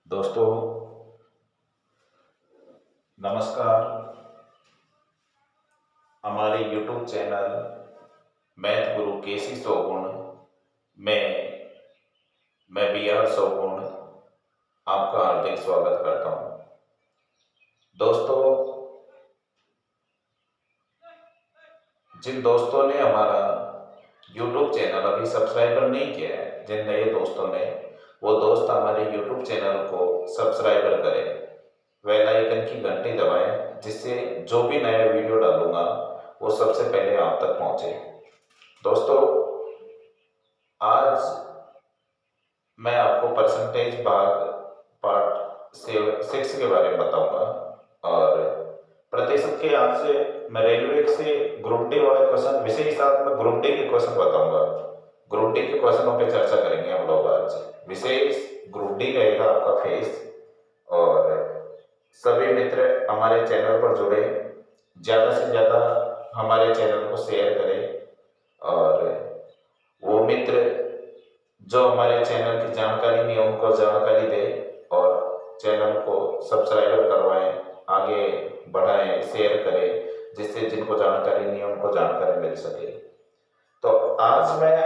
दोस्तों नमस्कार। हमारे YouTube चैनल मैथ गुरु केसी सोगुण में मैं BR सोगुण आपका हार्दिक स्वागत करता हूं। दोस्तों, जिन दोस्तों ने हमारा YouTube चैनल अभी सब्सक्राइबर नहीं किया है, जिन नए दोस्तों ने, वो दोस्त हमारे YouTube चैनल को सब्सक्राइबर करें, बेल आइकन की घंटी दबाएं, जिससे जो भी नया वीडियो डालूंगा वो सबसे पहले आप तक पहुंचे। दोस्तों, आज मैं आपको परसेंटेज भाग पार्ट 6 के बारे में बताऊंगा और प्रतिशत के यहाँ से मैं रेलवे से ग्रुप डी वाले क्वेश्चन, विशेष साथ में ग्रुप डी के क्वेश्चन बताऊंगा। ग्रुप डी के क्वेश्चनों पे चर्चा करेंगे हम लोग आज। विशेष ग्रुप डी रहेगा आपका फेस। और सभी मित्र हमारे चैनल पर जुड़े, ज़्यादा से ज़्यादा हमारे चैनल को शेयर करें और वो मित्र जो हमारे चैनल की जानकारी नहीं है उनको जानकारी दें और चैनल को सब्सक्राइब करवाएं, आगे बढ़ाएं, शेयर करें, जिससे जिनको जानकारी नहीं है उनको जानकारी मिल सके। तो आज मैं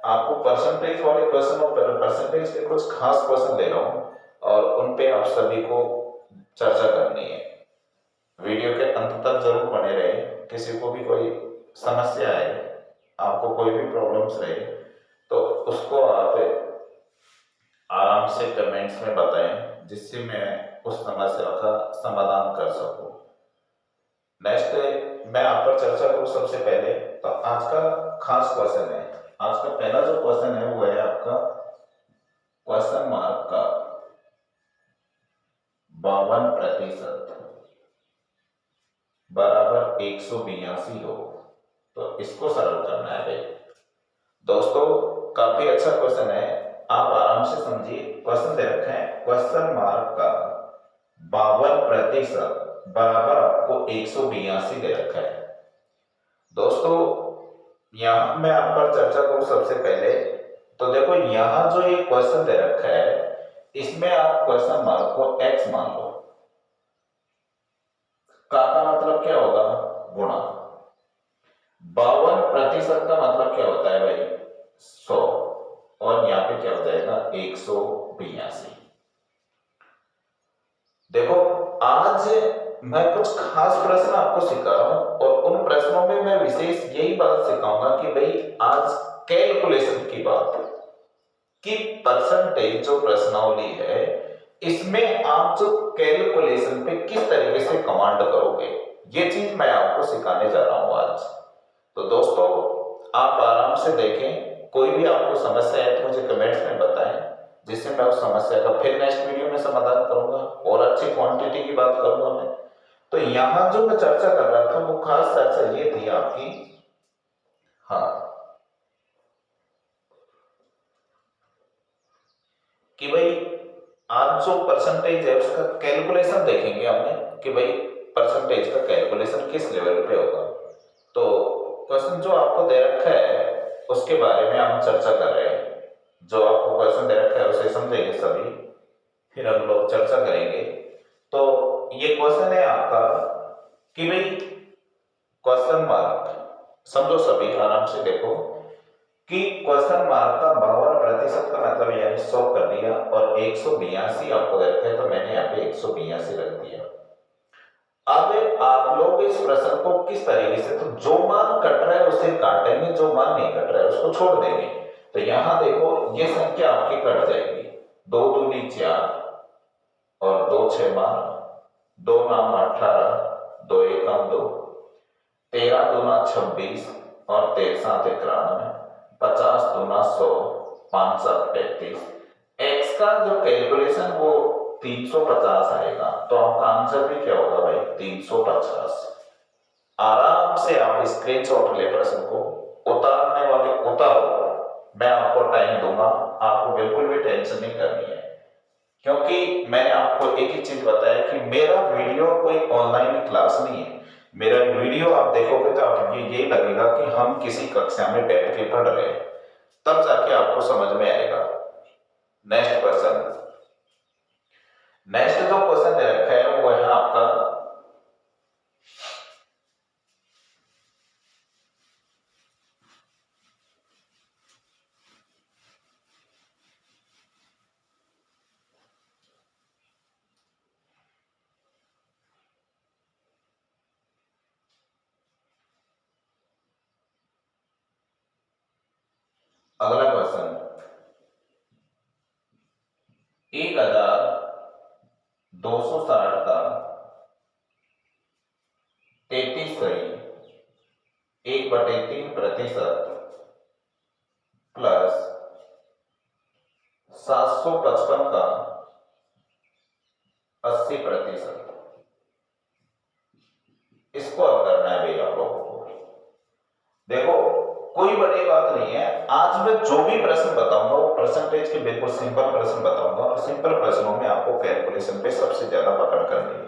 आपको परसेंटेज वाले क्वेश्चनों पर, परसेंटेज के कुछ खास क्वेश्चन दे रहा हूँ और उन पे आप सभी को चर्चा करनी है। वीडियो के अंत तक जरूर बने रहे। किसी को भी कोई समस्या है, आपको कोई भी प्रॉब्लम्स रहे तो उसको आप आराम से कमेंट्स में बताएं, जिससे मैं उस समस्या का समाधान कर सकूं। नेक्स्ट मैं आप पर चर्चा करूं सबसे पहले तो आज का खास क्वेश्चन है। आज का पहला जो क्वेश्चन है वो है आपका क्वेश्चन मार्क का 52% बराबर 182 हो, तो इसको सरल करना है भाई। दोस्तों, काफी अच्छा क्वेश्चन है, आप आराम से समझिए। क्वेश्चन दे रखा है क्वेश्चन मार्क का 52% बराबर आपको 182 दे रखा है। दोस्तों, यहां मैं आप पर चर्चा करूं सबसे पहले तो देखो, यहां जो ये क्वेश्चन दे रखा है इसमें आप क्वेश्चन मार्क को x मान लो। का मतलब क्या होगा? गुणा। 52% का मतलब क्या होता है भाई? 100। और यहाँ पे क्या हो जाएगा? 182। देखो, आज मैं कुछ खास प्रश्न आपको सिखा रहा हूं और उन प्रश्नों में मैं विशेष यही बात सिखाऊंगा कि भाई आज कैलकुलेशन की बात कि परसेंटेज जो प्रश्नावली है इसमें आप जो कैलकुलेशन पे किस तरीके से कमांड करोगे, ये चीज मैं आपको सिखाने जा रहा हूं आज। तो दोस्तों, आप आराम से देखें, कोई भी आपको समस्या है तो मुझे कमेंट्स में बताएं, जिससे मैं उस समस्या का फिर नेक्स्ट वीडियो में समाधान करूंगा और अच्छी क्वांटिटी की बात करूंगा मैं। तो यहां जो मैं चर्चा कर रहा था वो खास चर्चा ये थी आपकी, हाँ, कि भाई आज जो परसेंटेज है उसका कैलकुलेशन देखेंगे हमने कि भाई परसेंटेज का कैलकुलेशन किस लेवल पे होगा। तो क्वेश्चन जो आपको दे रखा है उसके बारे में हम चर्चा कर रहे हैं। जो आपको क्वेश्चन दे रखा है उसे समझेंगे सभी, फिर हम लोग चर्चा करेंगे। तो ये क्वेश्चन है आपका कि भाई क्वेश्चन मार्क, समझो सभी, आराम से देखो कि क्वेश्चन मार्क का 52% का मतलब यानी 100 कर दिया और 182 आपको दे रखा है, तो मैंने यहाँ पे 182 रख दिया। अब आप लोग इस प्रश्न को किस तरीके से, तो जो मान कट रहा है उसे काटेंगे, जो मान नहीं कट रहा है उसको छोड़ देंगे। तो यहां देखो, ये संख्या आपकी कट जाएगी। 2 दूनी 4 और 2 6 12, 2 नाम 18, 2 एकम 2, 13 दूना 26 और 13 7 91, 50 दूना 100, 5 7 35। एक्स का जो कैलकुलेशन वो 350 आएगा, तो आपका आंसर भी क्या होगा भाई? 350। आराम से आप स्क्रीनशॉट ले प्रश्न को, उतारने वाले उतारो, मैं आपको टाइम दूंगा, आपको बिल्कुल भी टेंशन नहीं करनी है। क्योंकि मैंने आपको एक ही चीज बताया कि मेरा वीडियो कोई ऑनलाइन क्लास नहीं है। मेरा वीडियो आप देखोगे तो आपको यही लगेगा कि हम किसी कक्षा में बैठ के पढ़ रहे हैं, तब जाके आपको समझ में आएगा। नेक्स्ट क्वेश्चन, नेक्स्ट जो क्वेश्चन दे रखा है वो है आपका अगला क्वेश्चन 1260 का 33.1/3% प्लस 755 का 80%। इसको अब करना है भाई आप लोगों को। देखो कोई बड़ी बात नहीं है, आज मैं जो भी प्रश्न बताऊंगा वो परसेंटेज के बिल्कुल सिंपल प्रश्न बताऊंगा और सिंपल प्रश्नों में आपको कैलकुलेशन पे सबसे ज्यादा पकड़ करनी है,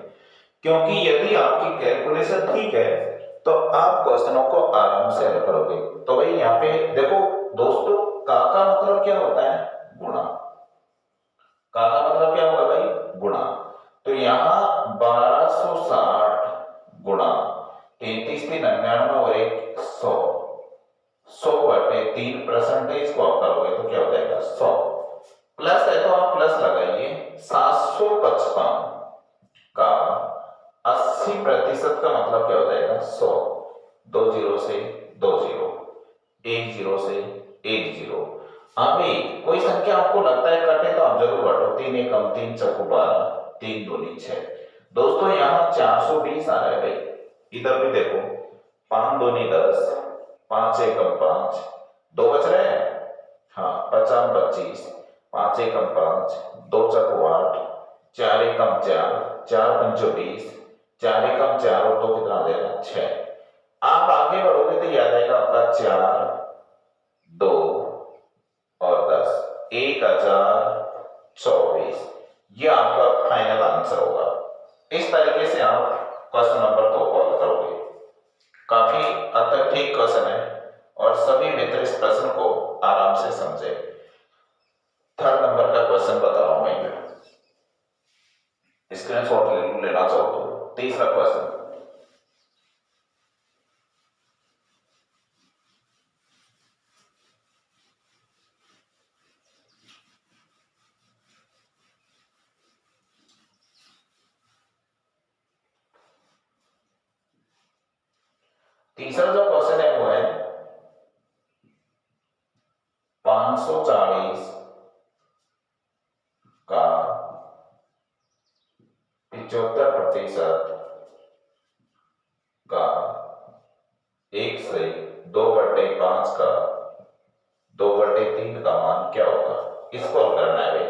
क्योंकि यदि आपकी कैलकुलेशन ठीक है तो आप क्वेश्चनों को आराम से हल करोगे। तो भाई यहाँ पे देखो दोस्तों, का मतलब क्या होता है? गुणा। का मतलब क्या होगा भाई? गुणा। तो यहाँ 1260 गुणा 33×99 और 100, 100/3% को आप करोगे तो क्या हो जाएगा? 100 प्लस है तो आप प्लस लगाइए 755 का 80% का मतलब क्या हो जाएगा? 100। 2 जीरो से 2 जीरो, 1 जीरो से 1 जीरो। अभी कोई संख्या आपको लगता है कटे तो आप जरूर काटो। 3 एकम 3 चौको 12, 3 दूनी 6। दोस्तों यहाँ 420 आ रहा है भाई, इधर भी देखो 5 दूनी 10, 5 एकम 5, 2 बच रहे हैं। हाँ 50 25, 5 एकम 5, 2 चौको 8, 4 एकम 4, 4 पंचो 20, 4 एकम 4 और 2 कितना आ जाएगा? 6। आप आगे बढ़ोगे तो याद आएगा आपका 4, 2 और 10, 1024। ये आपका फाइनल आंसर होगा। इस तरीके से आप क्वेश्चन नंबर 2 को हल करोगे। काफी हद तक ठीक क्वेश्चन है और सभी मित्र इस प्रश्न को आराम से समझे। थर्ड नंबर का क्वेश्चन बता रहा हूं मैं, स्क्रीनशॉट लेना चाहो तो। तीसरा क्वेश्चन, तीसरा जो क्वेश्चन है वो है 540 का 75% का 1 से 2/5 का 2/3 का मान क्या होगा? इसको करना है भाई।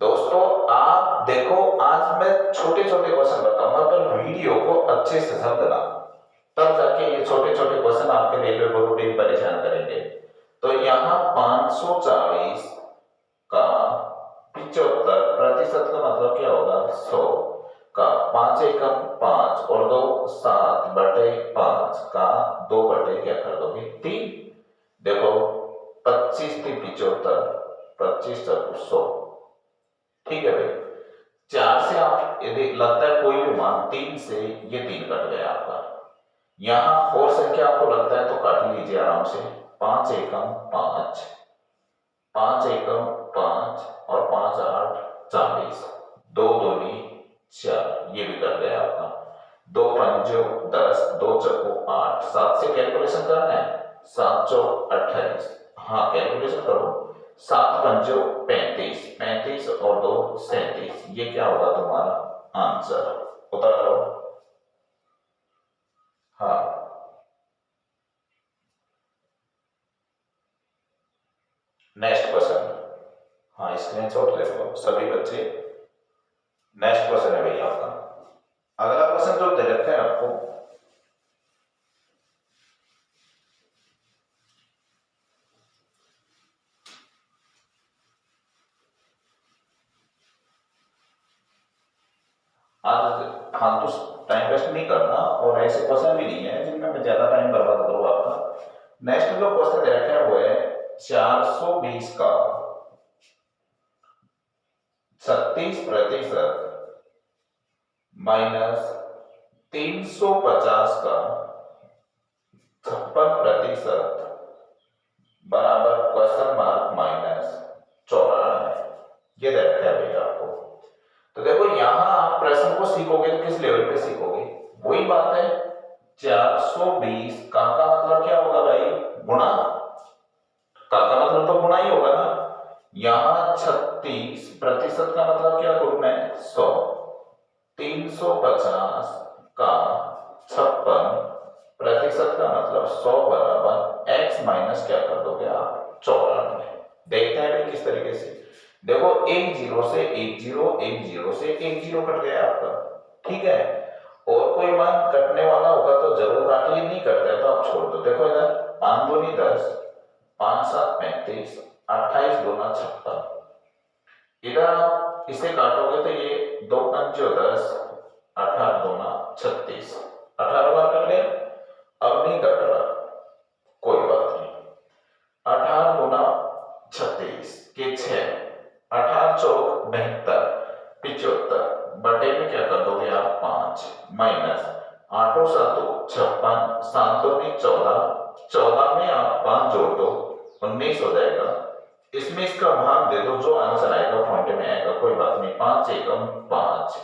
दोस्तों आप देखो, आज मैं छोटे छोटे क्वेश्चन बताऊंगा पर वीडियो को अच्छे से समझना, तब जाके ये छोटे छोटे क्वेश्चन आपके रेलवे ग्रुप में परेशान करेंगे। तो यहाँ 540 का 75% का मतलब क्या होगा? 100 का 5 एकम 5 और 2 7/5 का 2 क्या कर दोगे? 3। देखो 25 3 75, 25 चौको 100। ठीक है भाई, 4 से आप यदि लगता है कोई भी मान 3 से, ये 3 कट गया आपका। यहां और संख्या आपको लगता है तो काट लीजिए आराम से। 5 एकम 5, 5 एकम 5 और 5 8 40, 2 दूनी 4, ये भी कट गया आपका। 2 पंजो 10, 2 चौको 8, 7 से कैलकुलेशन करना है। 7 चौक 28, हाँ कैलकुलेशन करो। 7 पंजो 35, 35 और 2 37, ये क्या होगा तुम्हारा आंसर? उतार लो। हाँ नेक्स्ट क्वेश्चन, हाँ स्क्रीनशॉट ले लो सभी बच्चे। नेक्स्ट क्वेश्चन है भैया आपका। अगला क्वेश्चन जो दे रखा है आपको, आज फालतू टाइम वेस्ट नहीं करना और ऐसे क्वेश्चन भी नहीं है जिनमें मैं ज्यादा टाइम बर्बाद करूँ आपका। नेक्स्ट जो क्वेश्चन दे रखा है वो है 420 का 36% माइनस 350 का 56% बराबर क्वेश्चन मार्क माइनस 94। ये देखा है भैया आपको। तो देखो यहां आप प्रश्न को सीखोगे तो किस लेवल पे सीखोगे, वही बात है 420 का मतलब क्या होगा भाई, गुणा का मतलब तो गुणा ही होगा ना। यहां 36% का मतलब क्या गुण है 100, 350 का 56% का मतलब 100 बराबर x माइनस क्या कर दोगे आप 94। देखते हैं भाई किस तरीके से। देखो एक जीरो से एक जीरो, एक जीरो से एक जीरो कट गया आपका, ठीक है। और कोई मान कटने वाला होगा तो जरूर काटिए, नहीं कटता है तो आप छोड़ दो। देखो इधर 5 दूनी 10, 5 7 35, 28 दूना 56। इधर आप इसे काटोगे तो ये 2 पंचो 10, 18 दूना 36, 18 बार कट गया। अब नहीं कट रहा, कोई बात नहीं। 18 गुना 36 के 6, 18 चौक 72, 75 बटे में क्या कर दोगे आप 5 माइनस 8 7 56, 7 दूनी 14, 14 में आप 5 जोड़ दो 19 हो जाएगा। इसमें इसका भाग दे दो, जो आंसर आएगा पॉइंट में आएगा, कोई बात नहीं। 5 एकम 5,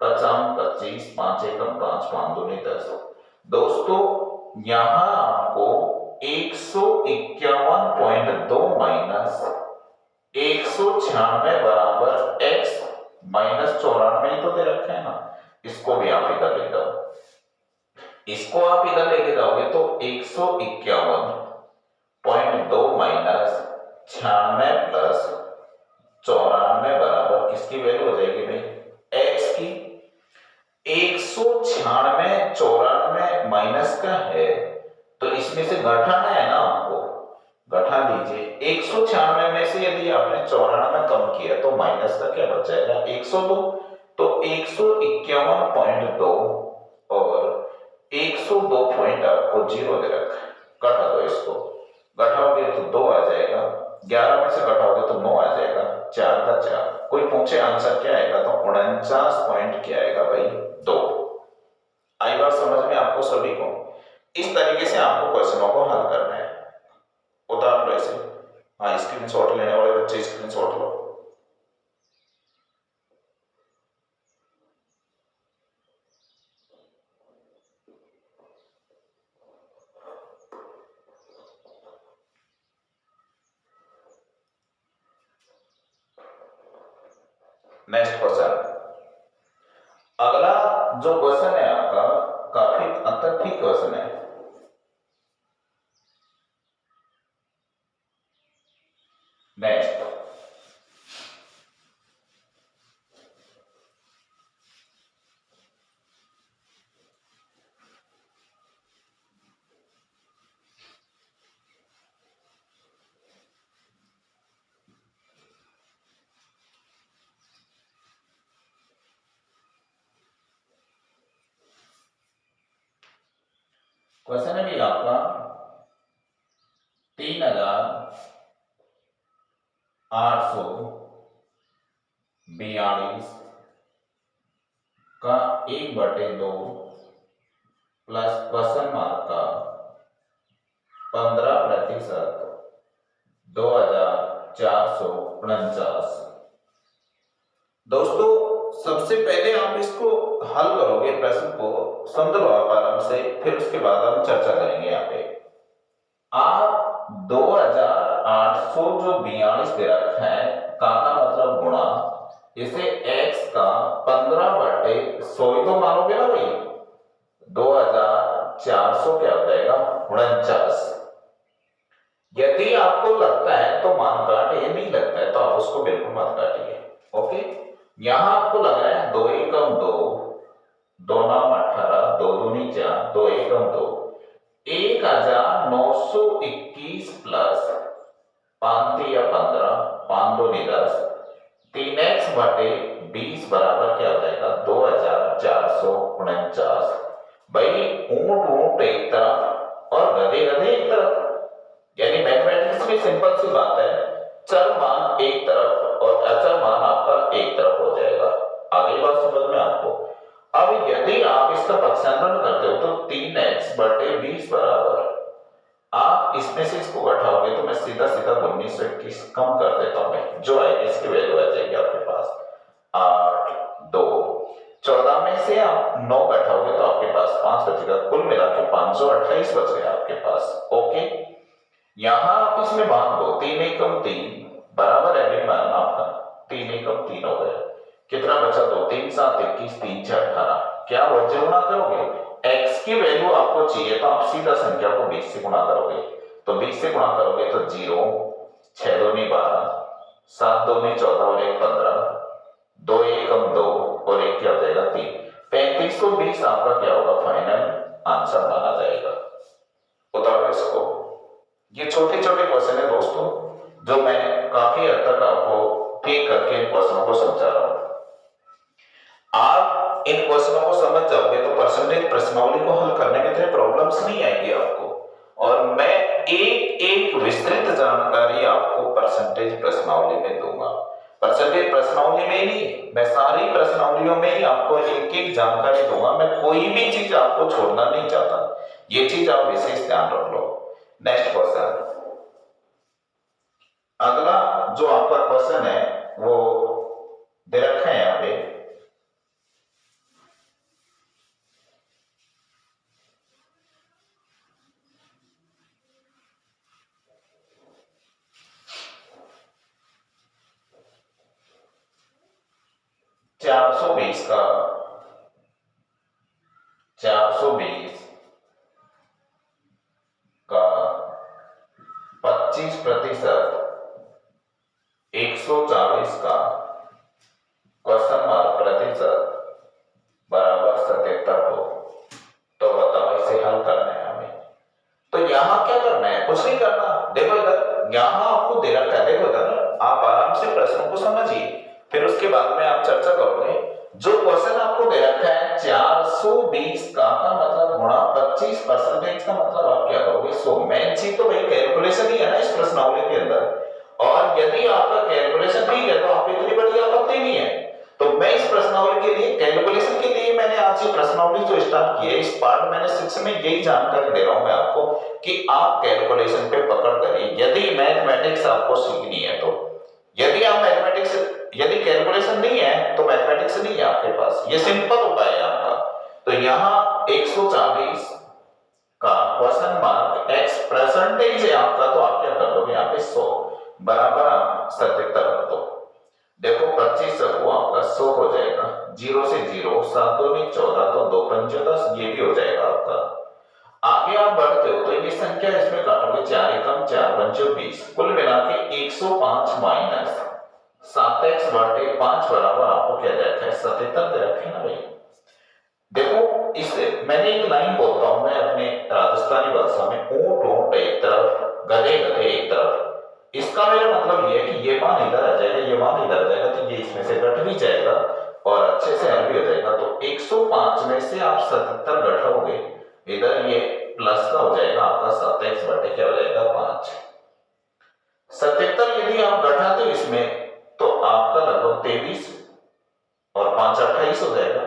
50 25, 5 एकम 5, 5 दूनी 10। दोस्तों यहां आपको 151.2 माइनस 196 बराबर x माइनस 94 तो दे रखे हैं ना। इसको भी आप इधर ले जाओ, इसको आप इधर लेके जाओगे तो 151.2 माइनस 96 प्लस 94 बराबर किसकी वैल्यू हो जाएगी भाई x की। 196 94 माइनस का है तो इसमें से घटाना है ना आपको, घटा लीजिए। 196 में से यदि आपने 94 कम किया तो माइनस का क्या बच जाएगा 102। तो 151.2 और 102 पॉइंट आपको जीरो दे रखा है। घटा दो इसको, घटाओगे तो 2 आ जाएगा, 11 में से घटाओगे तो 9 आ जाएगा, 4 का 4। कोई पूछे आंसर क्या आएगा तो 49 पॉइंट क्या आएगा भाई 2। आई बात समझ में आपको सभी को। इस तरीके से आपको क्वेश्चनों को हल करना है। उतार लो ऐसे, हाँ स्क्रीनशॉट लेने वाले बच्चे स्क्रीनशॉट लो। नेक्स्ट क्वेश्चन, अगला जो क्वेश्चन है आपका काफी अंतर ठीक क्वेश्चन है। नेक्स्ट क्वेश्चन है भी आपका 3842 का 1/2 प्लस क्वेश्चन मार्क का 15% 2449। दोस्तों सबसे पहले आप इसको हल करोगे, प्रश्न को समझ लो आप आराम से, फिर उसके बाद हम चर्चा करेंगे। यहाँ पे आप 2800 जो 42 दे रखा है का मतलब गुणा इसे x का 15/100 ही तो मानोगे ना भाई, 2400 क्या हो जाएगा 49। यदि आपको लगता है तो मान काटिए, नहीं लगता है तो आप उसको बिल्कुल मत काटिए। ओके, यहां आपको लग रहा है 2 एकम 2, 2 नाम 18, 2 दूनी 4, 2 एकम 2, 1921 प्लस 5 या 15, 5 दूनी 10, 3x बटे 20 बराबर क्या हो जाएगा 2449। भाई ऊंट ऊंट एक तरफ और गधे गधे एक तरफ, यानी मैथमेटिक्स में सिंपल सी बात है, चर मान एक तरफ और अचर मान आपका एक तरफ हो जाएगा। आगे बात समझ में आपको। अब यदि आप इसका पक्षांतरण करते हो तो 3x/20 बराबर, आप इसमें से इसको घटाओगे तो मैं सीधा सीधा 1921 कम कर देता हूं मैं, जो आएगी इसकी वैल्यू आ जाएगी आपके पास 8 2। 14 में से आप 9 घटाओगे तो आपके पास 5 बचेगा, कुल मिला के 528 बच गया आपके पास। ओके, यहां आप इसमें बांध दो 3 एकम 3 बराबर है मान आपका 3 एकम 3 हो गया। कितना बचा? 2 3 7 21 3 6 18। क्या वज्र गुणा करोगे? x की वैल्यू आपको चाहिए तो आप सीधा संख्या को 20 से गुणा करोगे, तो 20 से गुणा करोगे तो 0 6 2 12 7 2 14 और 1 15 2 एकम 2 और 1 क्या हो जाएगा 3। 3520 आपका क्या होगा? फाइनल आंसर माना जाएगा। बताओ इसको। ये छोटे छोटे क्वेश्चन है दोस्तों, जो मैं काफी हद तक आपको ठीक करके इन क्वेश्चनों को समझा रहा हूं। आप इन क्वेश्चनों को समझ जाओगे तो परसेंटेज प्रश्नावली को हल करने में इतने प्रॉब्लम्स नहीं आएगी आपको। और मैं एक एक विस्तृत जानकारी आपको परसेंटेज प्रश्नावली में दूंगा। परसेंटेज प्रश्नावली में नहीं, मैं सारी प्रश्नावलियों में ही आपको एक एक जानकारी दूंगा। मैं कोई भी चीज आपको छोड़ना नहीं चाहता, ये चीज आप विशेष ध्यान रख लो। नेक्स्ट क्वेश्चन, अगला जो आपका क्वेश्चन है वो दे रखा है यहाँ पे। चार सौ बीस का 25% 140 का क्वेश्चन मार्क प्रतिशत बराबर 77 हो, तो बताओ इसे हल करना है हमें। तो यहां क्या करना है? कुछ नहीं करना। देखो इधर, यहां आपको दे रखा है, देखो इधर आप आराम से प्रश्नों को समझिए, फिर उसके बाद में आप चर्चा करोगे। जो क्वेश्चन आपको दे रखा है 420 का मतलब गुणा 25% का मतलब आप क्या करोगे? 100। मेन चीज तो भाई कैलकुलेशन ही है ना इस प्रश्नावली के अंदर। और यदि आपका कैलकुलेशन ठीक है तो आप इतनी बड़ी आपत्ति नहीं है। तो मैं इस प्रश्नावली के लिए, कैलकुलेशन के लिए मैंने आज ये प्रश्नावली जो स्टार्ट की है, इस पार्ट मैंने 6 में यही जानकारी दे रहा हूं मैं आपको कि आप कैलकुलेशन पे पकड़ करिए। यदि मैथमेटिक्स आपको सीखनी है तो, यदि आप मैथमेटिक्स, यदि कैलकुलेशन नहीं है तो मैथमेटिक्स नहीं है आपके पास, ये सिंपल उपाय है आपका। तो यहां 140 का क्वेश्चन मार्क x परसेंटेज है आपका, तो आप क्या कर दोगे? यहाँ पे 100 बराबर आप 77 कर दो। देखो 25 को आपका 100 हो जाएगा, 0 से 0 7 2 14 तो 2 5 10, ये भी हो जाएगा आपका। आगे आप बढ़ते हो तो ये संख्या इसमें काटोगे 4 एकम 4 5 20, कुल मिला के 105 माइनस 7x बटे 5 बराबर आपको क्या दे रखा है? 77 दे रखे ना भाई। देखो इसे मैंने एक लाइन बोलता हूं मैं अपने राजस्थानी भाषा में, ऊंट ऊंट एक तरफ गधे गधे एक तरफ। इसका मेरा मतलब ये है कि ये मान इधर आ जाएगा, ये मान इधर आ जाएगा, तो ये इसमें से घट भी जाएगा और अच्छे से हल भी हो जाएगा। तो 105 में से आप 77 घटाओगे, इधर ये प्लस का हो जाएगा आपका 7x बटे क्या हो जाएगा 5। 77 यदि आप घटाते हो इसमें तो आपका लगभग 23 और 5 28 हो जाएगा।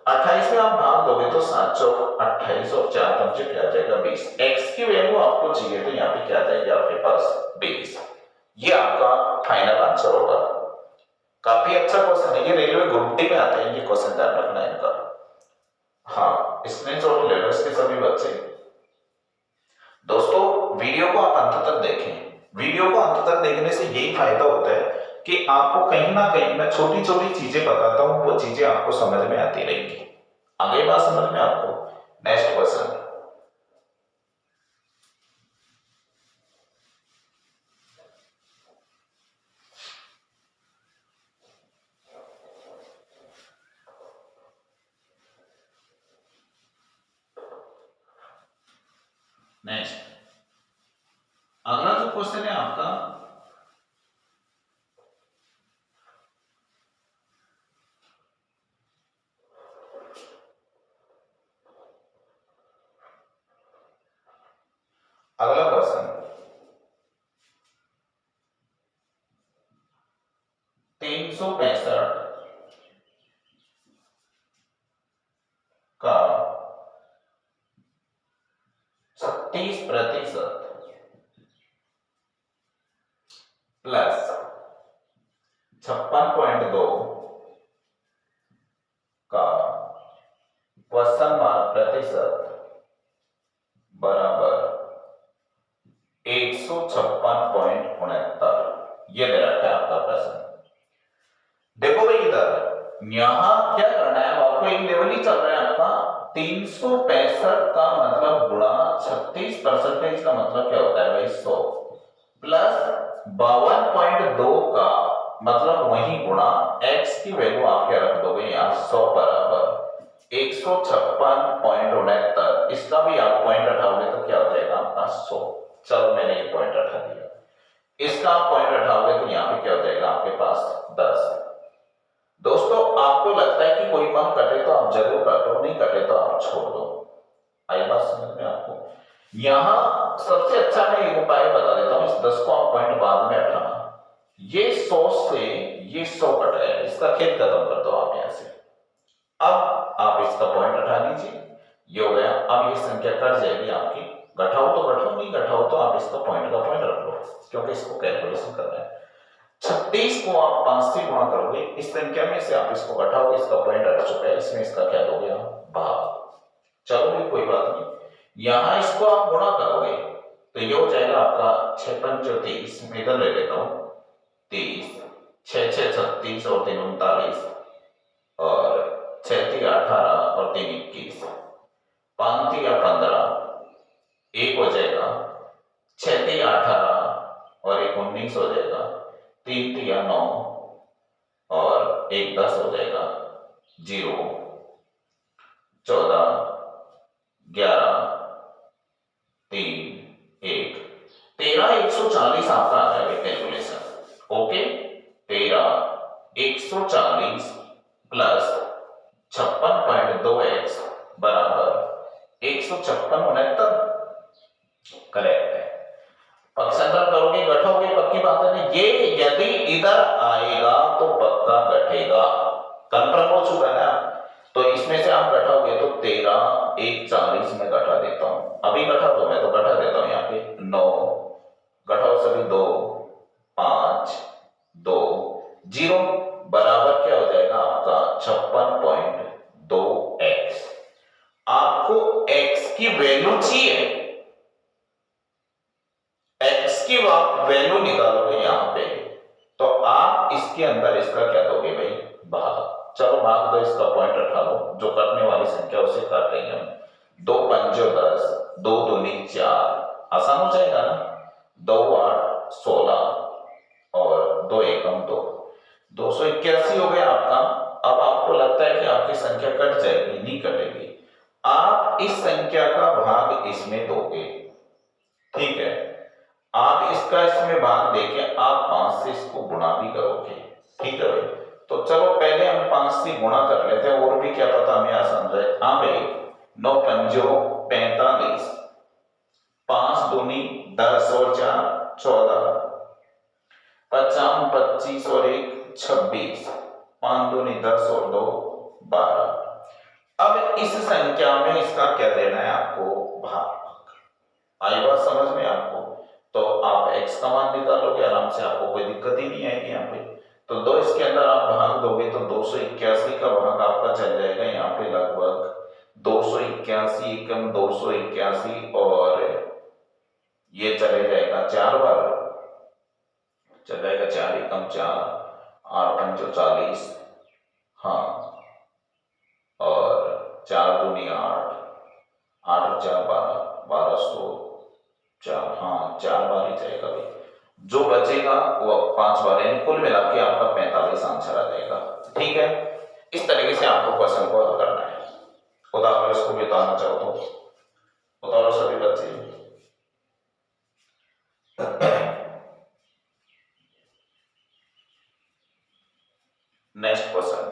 28 में आप भाग दोगे तो 7 चौक 28 और 4 पंचे क्या आ जाएगा 20। x की वैल्यू आपको चाहिए तो यहाँ पे क्या आ जाएगी आपके पास 20। ये आपका फाइनल आंसर होगा। काफी अच्छा क्वेश्चन है ये, रेलवे ग्रुप डी में आते हैं ये क्वेश्चन, ध्यान रखना है इनका। हाँ, स्क्रीनशॉट ले लो इसके सभी बच्चे। दोस्तों वीडियो को आप अंत तक देखें। वीडियो को अंत तक देखने से यही फायदा होता है कि आपको कहीं ना कहीं मैं छोटी छोटी चीजें बताता हूं, वो चीजें आपको समझ में आती रहेंगी। आगे बात समझ में आपको। नेक्स्ट क्वेश्चन, नेक्स्ट अगला जो क्वेश्चन है आपका, अगला क्वेश्चन 365 का 36% प्लस 56.2 का %, बराबर 156.69। ये दे रखा है आपका प्रश्न। देखो भाई इधर यहां क्या करना है, आपको एक लेवल ही चल रहा है आपका 365 का मतलब गुणा 36% का मतलब क्या होता है भाई 100, प्लस 52.2 का मतलब वही गुणा x की वैल्यू आप क्या रख दोगे यहाँ 100 बराबर 156.69। इसका भी आप पॉइंट हटाओगे तो क्या हो जाएगा आपका 100। चलो मैंने ये पॉइंट हटा दिया। इसका आप पॉइंट हटाओगे तो यहाँ पे क्या हो जाएगा आपके पास 10। दोस्तों आपको लगता है कि कोई मान कटे तो आप जरूर काटो, नहीं कटे तो आप छोड़ दो। आई बात समझ में आपको? यहां सबसे अच्छा मैं एक उपाय बता देता हूं, इस 10 को आप पॉइंट बाद में हटाना। ये 100 से ये 100 कट गया, इसका खेल खत्म कर दो आप यहां से। अब आप इसका पॉइंट हटा लीजिए, ये हो गया। अब ये संख्या कट जाएगी आपकी, घटाओ तो घटाओ, नहीं घटाओ तो आप इसका पॉइंट का पॉइंट रख लो, क्योंकि इसको कैलकुलेशन करना है। 36 को आप 5 से गुणा करोगे, इस संख्या में से आप इसको घटाओगे, इसका पॉइंट हट चुका है, इसमें इसका क्या दोगे आप भाग। चलो ये कोई बात नहीं, यहां इसको आप गुणा करोगे तो ये हो जाएगा आपका 6 पंच 30, मैं इधर ले लेता हूं 30, 6 6 36 और 3 39 और 6 3 18 और 3 21, 5 3 15, एक हो जाएगा 6 3 18 और 1 19 हो जाएगा, 3 3 9 और 1 10 हो जाएगा, 0 14 11 3 1 13 140 आपका आ जाएगा कैलकुलेशन। ओके 13 140 प्लस 56.2x बराबर 156.69। करेक्ट है। पक्षांतर करोगे घटाओगे, पक्की बात है ना। ये यदि इधर आएगा तो पक्का घटेगा, कंफर्म हो चुका है। तो इसमें से आप घटाओगे तो 13 1 40 में घटा देता हूं, अभी घटा दो, मैं तो घटा देता हूं यहाँ पे 9 घटाओ सभी 2 5 2 0 बराबर क्या हो जाएगा आपका 56.2x। आपको x की वैल्यू चाहिए, x की वैल्यू निकालोगे यहां पे तो आप इसके अंदर इसका क्या दोगे भाई भाग। चलो भाग दो, इसका पॉइंट उठा लो, जो कटने वाली संख्या उसे काटेंगे हम। 2 पंचो 10, 2 दूनी 4, आसान हो जाएगा ना। 2 8 16 और 2 एकम 2, 281 हो गया आपका। अब आपको लगता है कि आपकी संख्या कट जाएगी, नहीं कटेगी। आप इस संख्या का भाग इसमें दोगे, ठीक है। आप इसका इसमें भाग देके आप 5 से इसको गुणा भी करोगे, ठीक है भाई। तो चलो पहले हम 5 से गुणा कर लेते हैं, और भी क्या पता हमें आसान रहे। हाँ भाई 9 पंजो 45, 5 दूनी 10 और 4 14, 50 25 और 1 26, 5 दूनी 10 और 2 12। अब इस संख्या में इसका क्या देना है आपको भाग। आई बात समझ में आपको? तो आप x का मान निकालोगे आराम से, आपको कोई दिक्कत ही नहीं आएगी यहाँ पे। तो 2 इसके अंदर आप भाग दोगे तो 281 का भाग आपका चल जाएगा यहाँ पे लगभग 281 एकम 281, और ये चले जाएगा 4 बार, चल जाएगा 4 एकम 4, 8 पंचो 40, हाँ, और 4 दूनी 8, 8 और 4 12, 1200 4, हाँ 4 बार ही जाएगा भाई। जो बचेगा वो 5 बार, यानी कुल मिला के आपका 45 आंसर आ जाएगा, ठीक है। इस तरीके से आपको क्वेश्चन को हल करना है। उदाहरण इसको भी बताना चाहो तो उदाहरण सभी बच्चे। नेक्स्ट क्वेश्चन,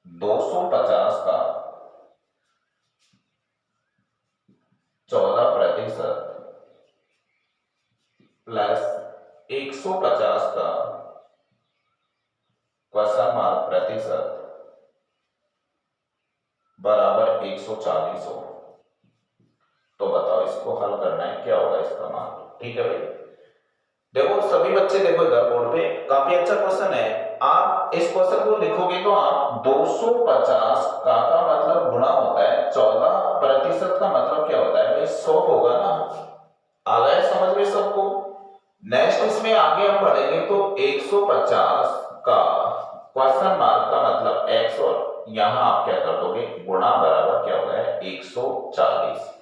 250 का 14% प्लस 150 का क्वेश्चन मार्क प्रतिशत बराबर 140 हो। तो बताओ इसको हल करना है, क्या होगा इसका मान। ठीक है भाई, देखो सभी बच्चे देखो इधर बोर्ड पे, काफी अच्छा क्वेश्चन है। आप इस क्वेश्चन को लिखोगे तो आप 250 का मतलब गुणा होता है 14% का मतलब क्या होता है भाई 100 होगा ना। आ गया समझ में सबको। नेक्स्ट इसमें आगे हम बढ़ेंगे तो 150 का क्वेश्चन मार्क का मतलब x और यहां आप क्या कर दोगे गुणा बराबर क्या होगा 140।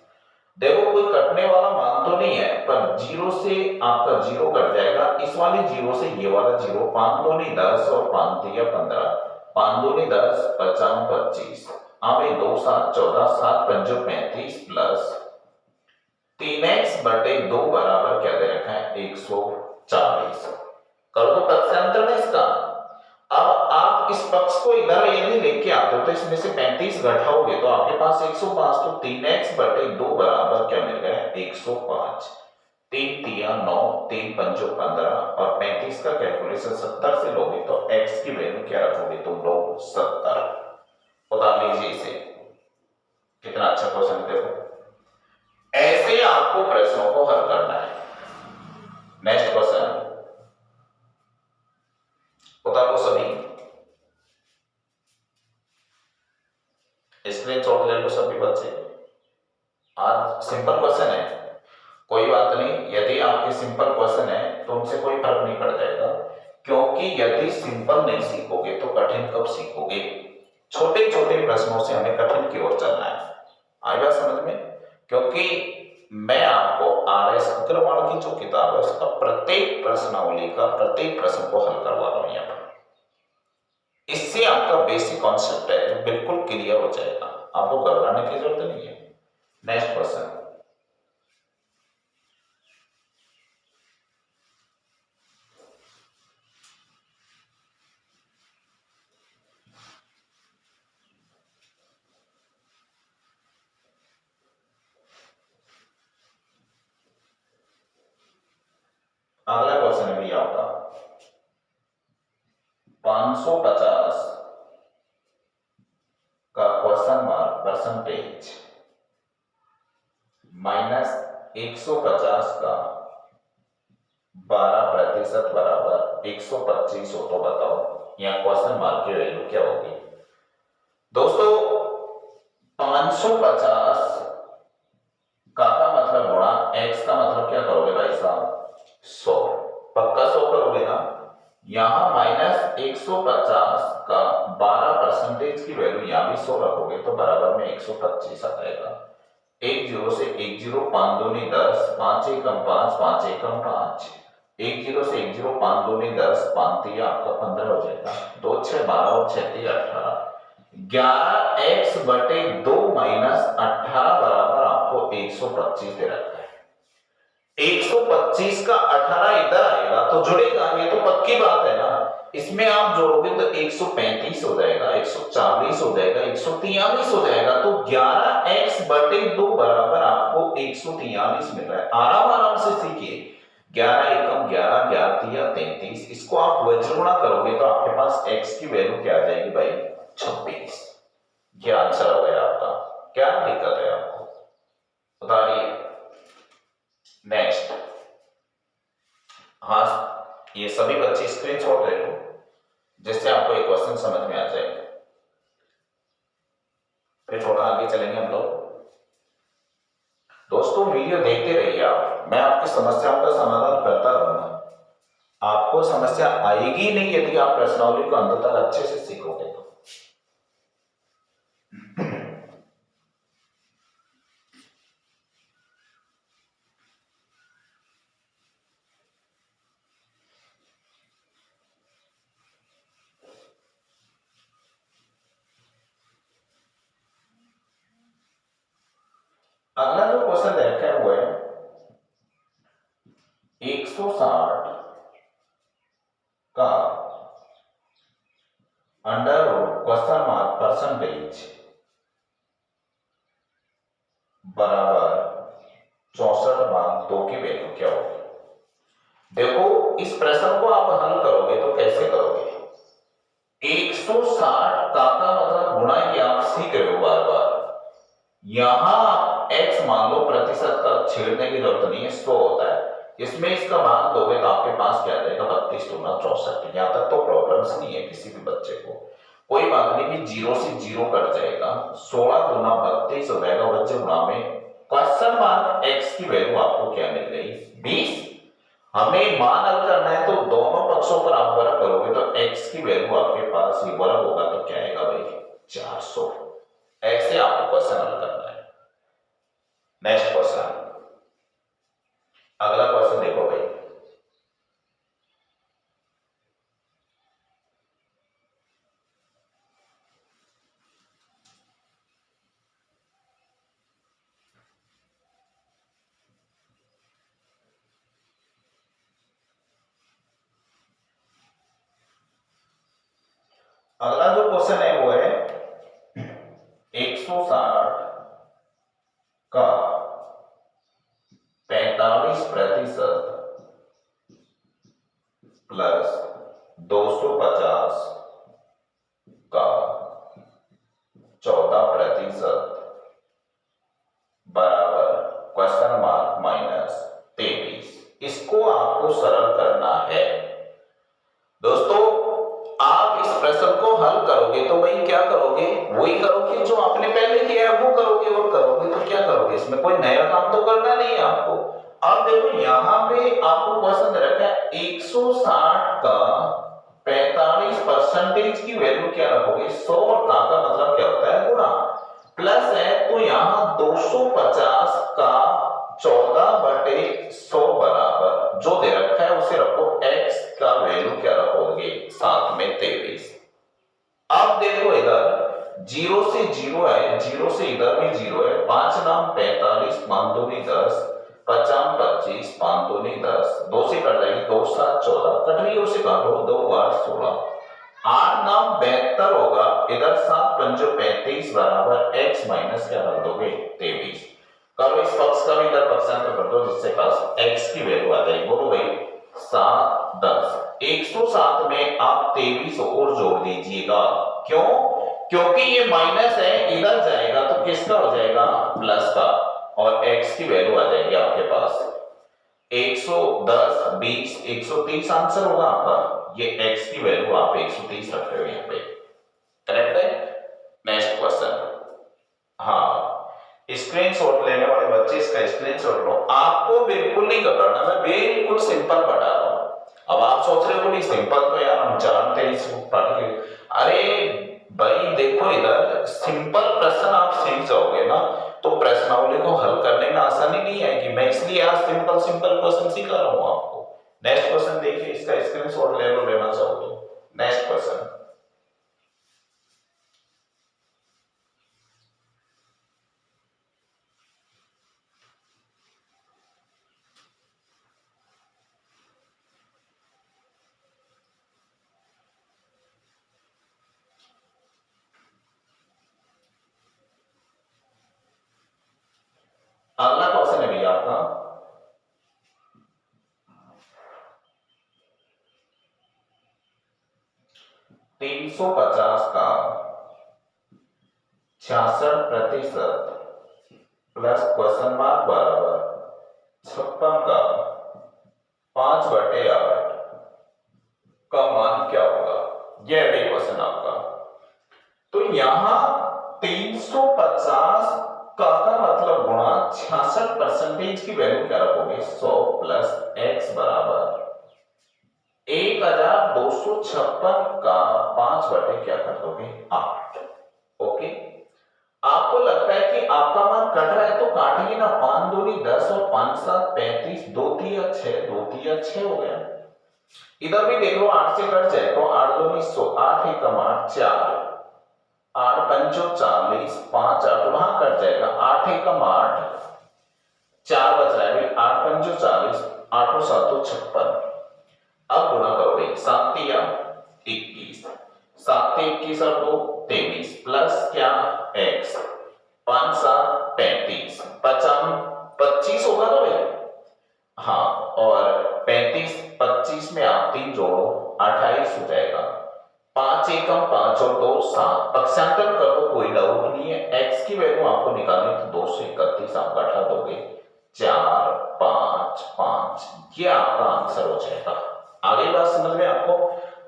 देखो कोई कटने वाला मान तो नहीं है, पर जीरो से आपका जीरो कट जाएगा, इस वाले जीरो से ये वाला जीरो, 5 दूनी 10 और 5 दिया 15, 5 दूनी 10, 50 25, अब 2 7 14, 7 पंजो 35 प्लस 3x बटे 2 बराबर क्या दे रखा है 140। कर दो पक्षांतर में इसका। अब आप इस पक्ष को इधर यदि लेके आते हो तो इसमें से 35 घटाओगे तो आपके पास 105, तो 3x बटे 2 बराबर क्या मिल गया 105। 3 तिया 9, 3 पंजो 15 और 35 का कैलकुलेशन 70 से लोगे तो x की वैल्यू क्या रखोगे तुम लोग 70। बता लीजिए इसे, कितना अच्छा क्वेश्चन। देखो ऐसे आपको प्रश्नों को हल करना है। नेक्स्ट क्वेश्चन बता लो सभी, स्क्रीनशॉट ले लो सभी बच्चे। आज सिंपल क्वेश्चन है, कोई बात नहीं, यदि आपके सिंपल क्वेश्चन है तो उनसे कोई फर्क नहीं पड़ जाएगा, क्योंकि यदि सिंपल नहीं सीखोगे तो कठिन कब सीखोगे। छोटे छोटे प्रश्नों से हमें कठिन की ओर चलना है। आएगा समझ में, क्योंकि मैं आपको RS अग्रवाल की जो किताब है उसका प्रत्येक प्रश्नावली का प्रत्येक प्रश्न को हल करवा रहा हूं यहाँ पर। इससे आपका बेसिक कॉन्सेप्ट है जो बिल्कुल क्लियर हो जाएगा, आपको घबराने की जरूरत नहीं है। नेक्स्ट क्वेश्चन, अगला क्वेश्चन है भैया आपका 550 का क्वेश्चन मार्क परसेंटेज माइनस 150 का 12% बराबर 125 हो। तो बताओ यहाँ क्वेश्चन मार्क की वैल्यू क्या होगी। दोस्तों 550 का मतलब गुणा x का मतलब क्या करोगे भाई साहब 100, पक्का 100 करोगे ना। यहां माइनस 150 का 12% की वैल्यू यहां भी 100 रखोगे तो बराबर में 125 आ जाएगा। एक जीरो से एक जीरो, 5 दूनी 10, 5 एकम 5, 5 एकम 5, एक जीरो से एक जीरो, 5 दूनी 10, 5 तिया आपका 15 हो जाएगा, 2 6 12 और 6 तिया 18, 11x बटे 2 माइनस 18 बराबर आपको 125 दे रखा है। 125 का 18 इधर आएगा तो जुड़ेगा, ये तो पक्की बात है ना। इसमें आप जोड़ोगे तो 135 हो जाएगा, 140 हो जाएगा, 143 हो जाएगा, तो 11x बटे 2 बराबर आपको 143 मिल रहा है। आराम आराम से सीखिए, 11 एकम 11, 11 तिया 33, इसको आप वज्रगुणा करोगे तो आपके पास x की वैल्यू क्या आ जाएगी भाई 26। ये आंसर हो गया आपका। क्या दिक्कत है आपको बताइए। नेक्स्ट, हाँ ये सभी बच्चे स्क्रीनशॉट ले लो जिससे आपको एक क्वेश्चन समझ में आ जाएगा। फिर थोड़ा आगे चलेंगे हम लोग। दोस्तों वीडियो देखते रहिए आप, मैं आपकी समस्याओं का समाधान करता रहूंगा। आपको समस्या आएगी नहीं यदि आप प्रश्नावली को अंत तक अच्छे से सीखोगे तो। अगला जो क्वेश्चन रखा है वो है 160 का under root question question mark percentage बराबर 64/2 की वैल्यू क्या होगी। देखो इस प्रश्न को आप हल करोगे तो कैसे करोगे, 160 का मतलब गुणा, ये आप सीख रहे हो बार बार। यहां आप x मान लो, प्रतिशत का छेड़ने की जरूरत नहीं है, 100 होता है, इसमें इसका भाग दोगे तो आपके पास क्या आ जाएगा, 32 दूना 64। यहां तक तो प्रॉब्लम्स नहीं है किसी भी बच्चे को, कोई बात नहीं कि 0 से 0 कट जाएगा, 16 दूना 32 हो जाएगा, बच्चे गुणा में क्वेश्चन मार्क x की वैल्यू आपको क्या मिल गई, 20। हमें मान हल करना है तो दोनों पक्षों पर आप वर्ग करोगे तो x की वैल्यू आपके पास ये वर्ग होगा तो क्या आएगा भाई, 400। ऐसे आपको क्वेश्चन हल करना है। नेक्स्ट क्वेश्चन, अगला क्वेश्चन देखो भाई, अगला जो क्वेश्चन है वो है 160 का 45% प्लस 250 का 14% बराबर क्वेश्चन मार्क -23। इसको आपको सरल करना है। दोस्तों आप इस प्रश्न को हल करोगे तो भाई क्या करोगे, वही करोगे जो आपने पहले किया है वो करोगे, और करोगे तो क्या करोगे, इसमें कोई नया काम तो करना नहीं है आपको। अब देखो यहां पे आपको क्वेश्चन दे रखा है 160 का 45% की वैल्यू क्या रखोगे, 100 और का मतलब क्या होता है, गुणा, प्लस है तो यहां 250 का 14/100 बराबर जो दे रखा है उसे रखो, x का वैल्यू क्या रखोगे, साथ में 23। अब देखो इधर 0 से 0 है, 0 से इधर भी 0 है, 5 नाम 45, 5 दूनी 10, 50 25, 5 दूनी 10, 2 से कट जाएगी, 2 7 14, कटरियों से काटो, 2 8 16, 8 नाम 72 होगा, इधर 7 पंचो 35 बराबर x माइनस क्या रख दोगे, 23। करो इस पक्ष का भी इधर पक्षांतर कर दो जिससे पास x की वैल्यू आ जाएगी, बोलो भाई 7 10। 107 में आप 23 और जोड़ दीजिएगा, क्यों, क्योंकि ये माइनस है, इधर जाएगा तो किसका हो जाएगा, प्लस का, और x की वैल्यू आ जाएगी आपके पास 110 20 130 आंसर होगा आपका। ये x की वैल्यू आप 130 रख रहे हो यहाँ पे, करेक्ट है। नेक्स्ट क्वेश्चन, हाँ स्क्रीनशॉट लेने वाले बच्चे इसका स्क्रीनशॉट लो, आपको बिल्कुल नहीं घबराना, मैं बिल्कुल सिंपल बता रहा हूं। अब आप सोच रहे हो कि सिंपल तो यार हम जानते हैं इसको पढ़ के, अरे भाई देखो इधर सिंपल प्रश्न आप सीख जाओगे ना तो प्रश्नावली को हल करने में आसानी नहीं आएगी, मैं इसलिए आज सिंपल सिंपल क्वेश्चन सिखा रहा हूं आपको। नेक्स्ट क्वेश्चन देखिए, इसका स्क्रीनशॉट ले लो, लेना चाहो तो। नेक्स्ट क्वेश्चन, अगला क्वेश्चन है भैया आपका 350 का 66% प्लस क्वेश्चन मार्क बराबर 56 का 5/8 का मान क्या होगा, यह भी क्वेश्चन आपका। तो यहां 350 का मतलब गुणा 66% की वैल्यू क्या रखोगे, 100 प्लस x बराबर 1256 का 5/, क्या कर दोगे, 8। ओके, आपको लगता है कि आपका मान कट रहा है तो काटिए ना, 5 दूनी 10 और 5 7 35, 2 3 6, 2 3 6 हो गया। इधर भी देख लो 8 से कट जाए तो 8 दूनी 100, 8 एक 8 4, 8 पंचो 40, 5 8 वहां कट जाएगा, 8 एक 8 4 बच रहा है, 8 पंचो 40, 8 7 56। अब गुणा करोगे, 7 3 21, 7 21 और 2 23 प्लस क्या x 5 7 35 25 होगा ना भाई। हाँ, और 35 25 में आप 3 जोड़ो 28 हो जाएगा। 5 एकम 5 और 2 7 पक्षांतर कर दो, कोई डाउट नहीं है। x की वैल्यू आपको निकालनी तो 2 से 31 आप घटा दोगे 4 5 5, ये आपका आंसर हो जाएगा। आगे बात समझ में आपको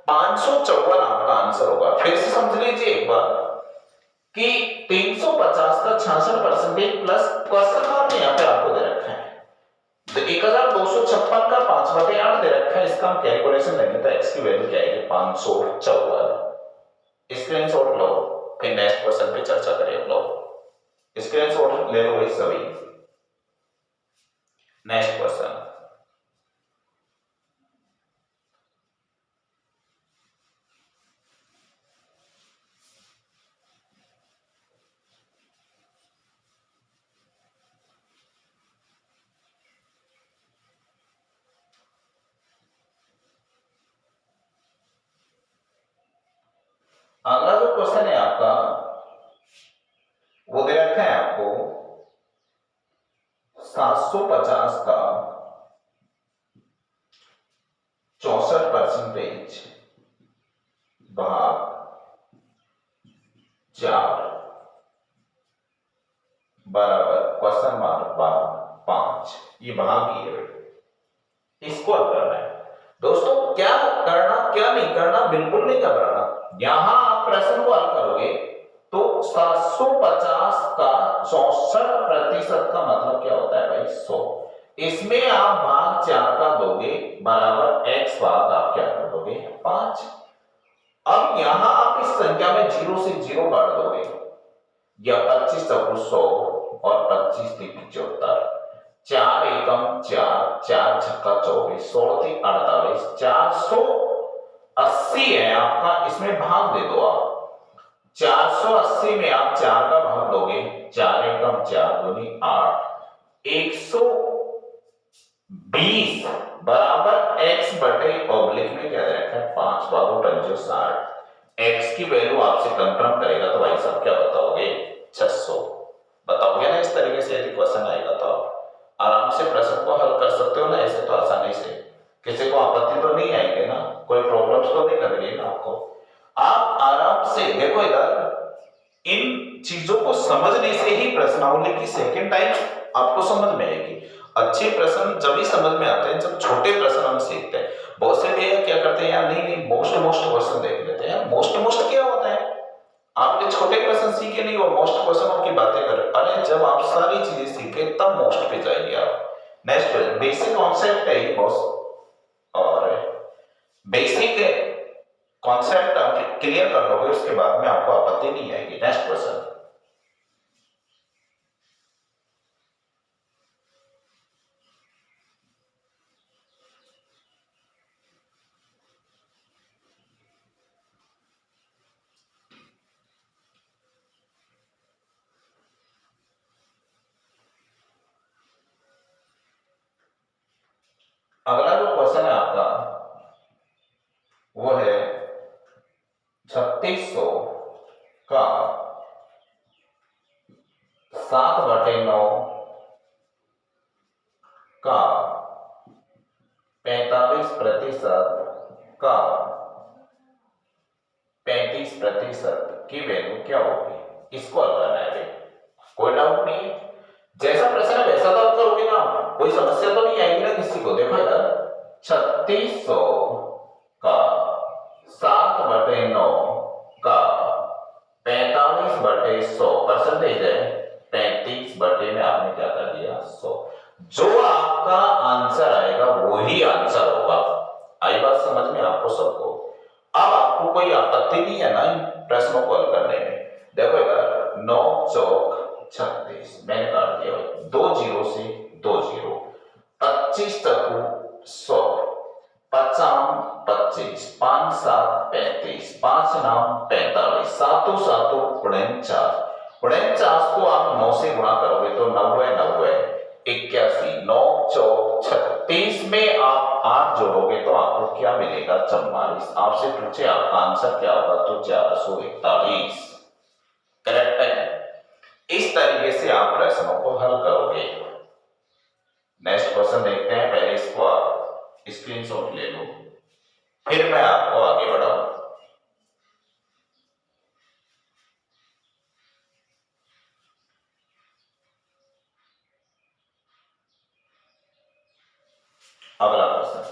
554 आपका आंसर होगा। फिर से समझ लीजिए एक बार कि 350 का 66% प्लस क्वेश्चन मार्क यहाँ पे आपको दे रखा है, तो 1256 का 5/8 दे रखा है। इसका हम कैलकुलेशन लेंगे तो x की वैल्यू क्या आएगी 554। स्क्रीनशॉट लो, फिर नेक्स्ट क्वेश्चन पे चर्चा करें हम लोग। स्क्रीनशॉट ले लो भाई सभी। नेक्स्ट क्वेश्चन, अगला जो क्वेश्चन है आपका वो दे रखा है आपको 750 का 64% भाग 4 बराबर क्वेश्चन मार्क भाग 5, ये भाग ही है, इसको हल करना है। दोस्तों क्या करना क्या नहीं करना बिल्कुल नहीं घबराना। यहां आप प्रश्न को हल करोगे तो 750 का 64% का मतलब क्या होता है भाई 100। इसमें आप भाग 4 का दोगे बराबर x भाग आप क्या कर दोगे 5। अब यहां आप इस संख्या में 0 से 0 काट दोगे, या 25 चौको 100 और 25 तिथि 74, 4 एकम 4 4 छक्का 24 16 3 48 480 है आपका। इसमें भाग दे दो आप 480 में आप 4 का भाग दोगे 4 एकम 4 दूनी 8 120 बराबर x बटे ऑब्लिक में क्या रखा है 5 बाबू 60। x की वैल्यू आपसे कंफर्म करेगा तो भाई साहब क्या बताओगे 600 बताओगे ना। इस तरीके से यदि क्वेश्चन आएगा तो आप आराम से प्रश्न को हल कर सकते हो ना, ऐसे तो आसानी से। किसी को आपत्ति तो नहीं आएगी ना, कोई प्रॉब्लम्स तो नहीं लगेगी ना आपको। आप आराम से देखो इधर, इन चीजों को समझने से ही प्रश्नावली की सेकंड टाइम आपको समझ में आएगी। अच्छे प्रश्न जब भी समझ में आते हैं जब छोटे प्रश्न हम सीखते हैं। बहुत से भैया क्या करते हैं यार, नहीं मोस्ट क्वेश्चन देख लेते हैं। मोस्ट क्या होता है, आपने छोटे क्वेश्चन सीखे नहीं और मोस्ट क्वेश्चनों की बातें कर। अरे जब आप सारी चीजें सीखे तब मोस्ट पे जाएंगे आप। नेक्स्ट बेसिक कॉन्सेप्ट है ये बॉस, और बेसिक कॉन्सेप्ट आप क्लियर कर लोगे उसके बाद में आपको आपत्ति नहीं आएगी। नेक्स्ट क्वेश्चन, अगला जो क्वेश्चन है आपका वो है 3600 का 7/9 का 45% का 35% की वैल्यू क्या होगी, इसको हल करना है। कोई डाउट नहीं है, जैसा प्रश्न है वैसा तो हल करोगे ना, कोई समस्या तो नहीं आएगी ना किसी को। देखो इधर 3600 का 7/9 का 45/100 परसेंटेज है 35 बटे में आपने क्या कर दिया 100। जो आपका आंसर आएगा वही आंसर होगा। आई बात समझ में आपको सबको। अब आपको कोई आपत्ति नहीं है ना इन प्रश्नों को हल करने में। देखो इधर 9 चौक 36 मैंने काट दिया, 2 0 से 2 0, 25 चौको 100, 50 25, 5 7 35, 5 9 45, 7 7 49, 49 को आप 9 से गुणा करोगे तो 90 90, 81, 9 चौक 36 में आप 8 जोड़ोगे तो आपको क्या मिलेगा? 44। आपसे पूछे आपका आंसर क्या होगा तो 441। करेक्ट है। इस तरीके से आप प्रश्नों को हल करोगे। नेक्स्ट क्वेश्चन देखते हैं। पहले इसको आप स्क्रीनशॉट ले लो, फिर मैं आपको आगे बढ़ाऊं। अगला क्वेश्चन,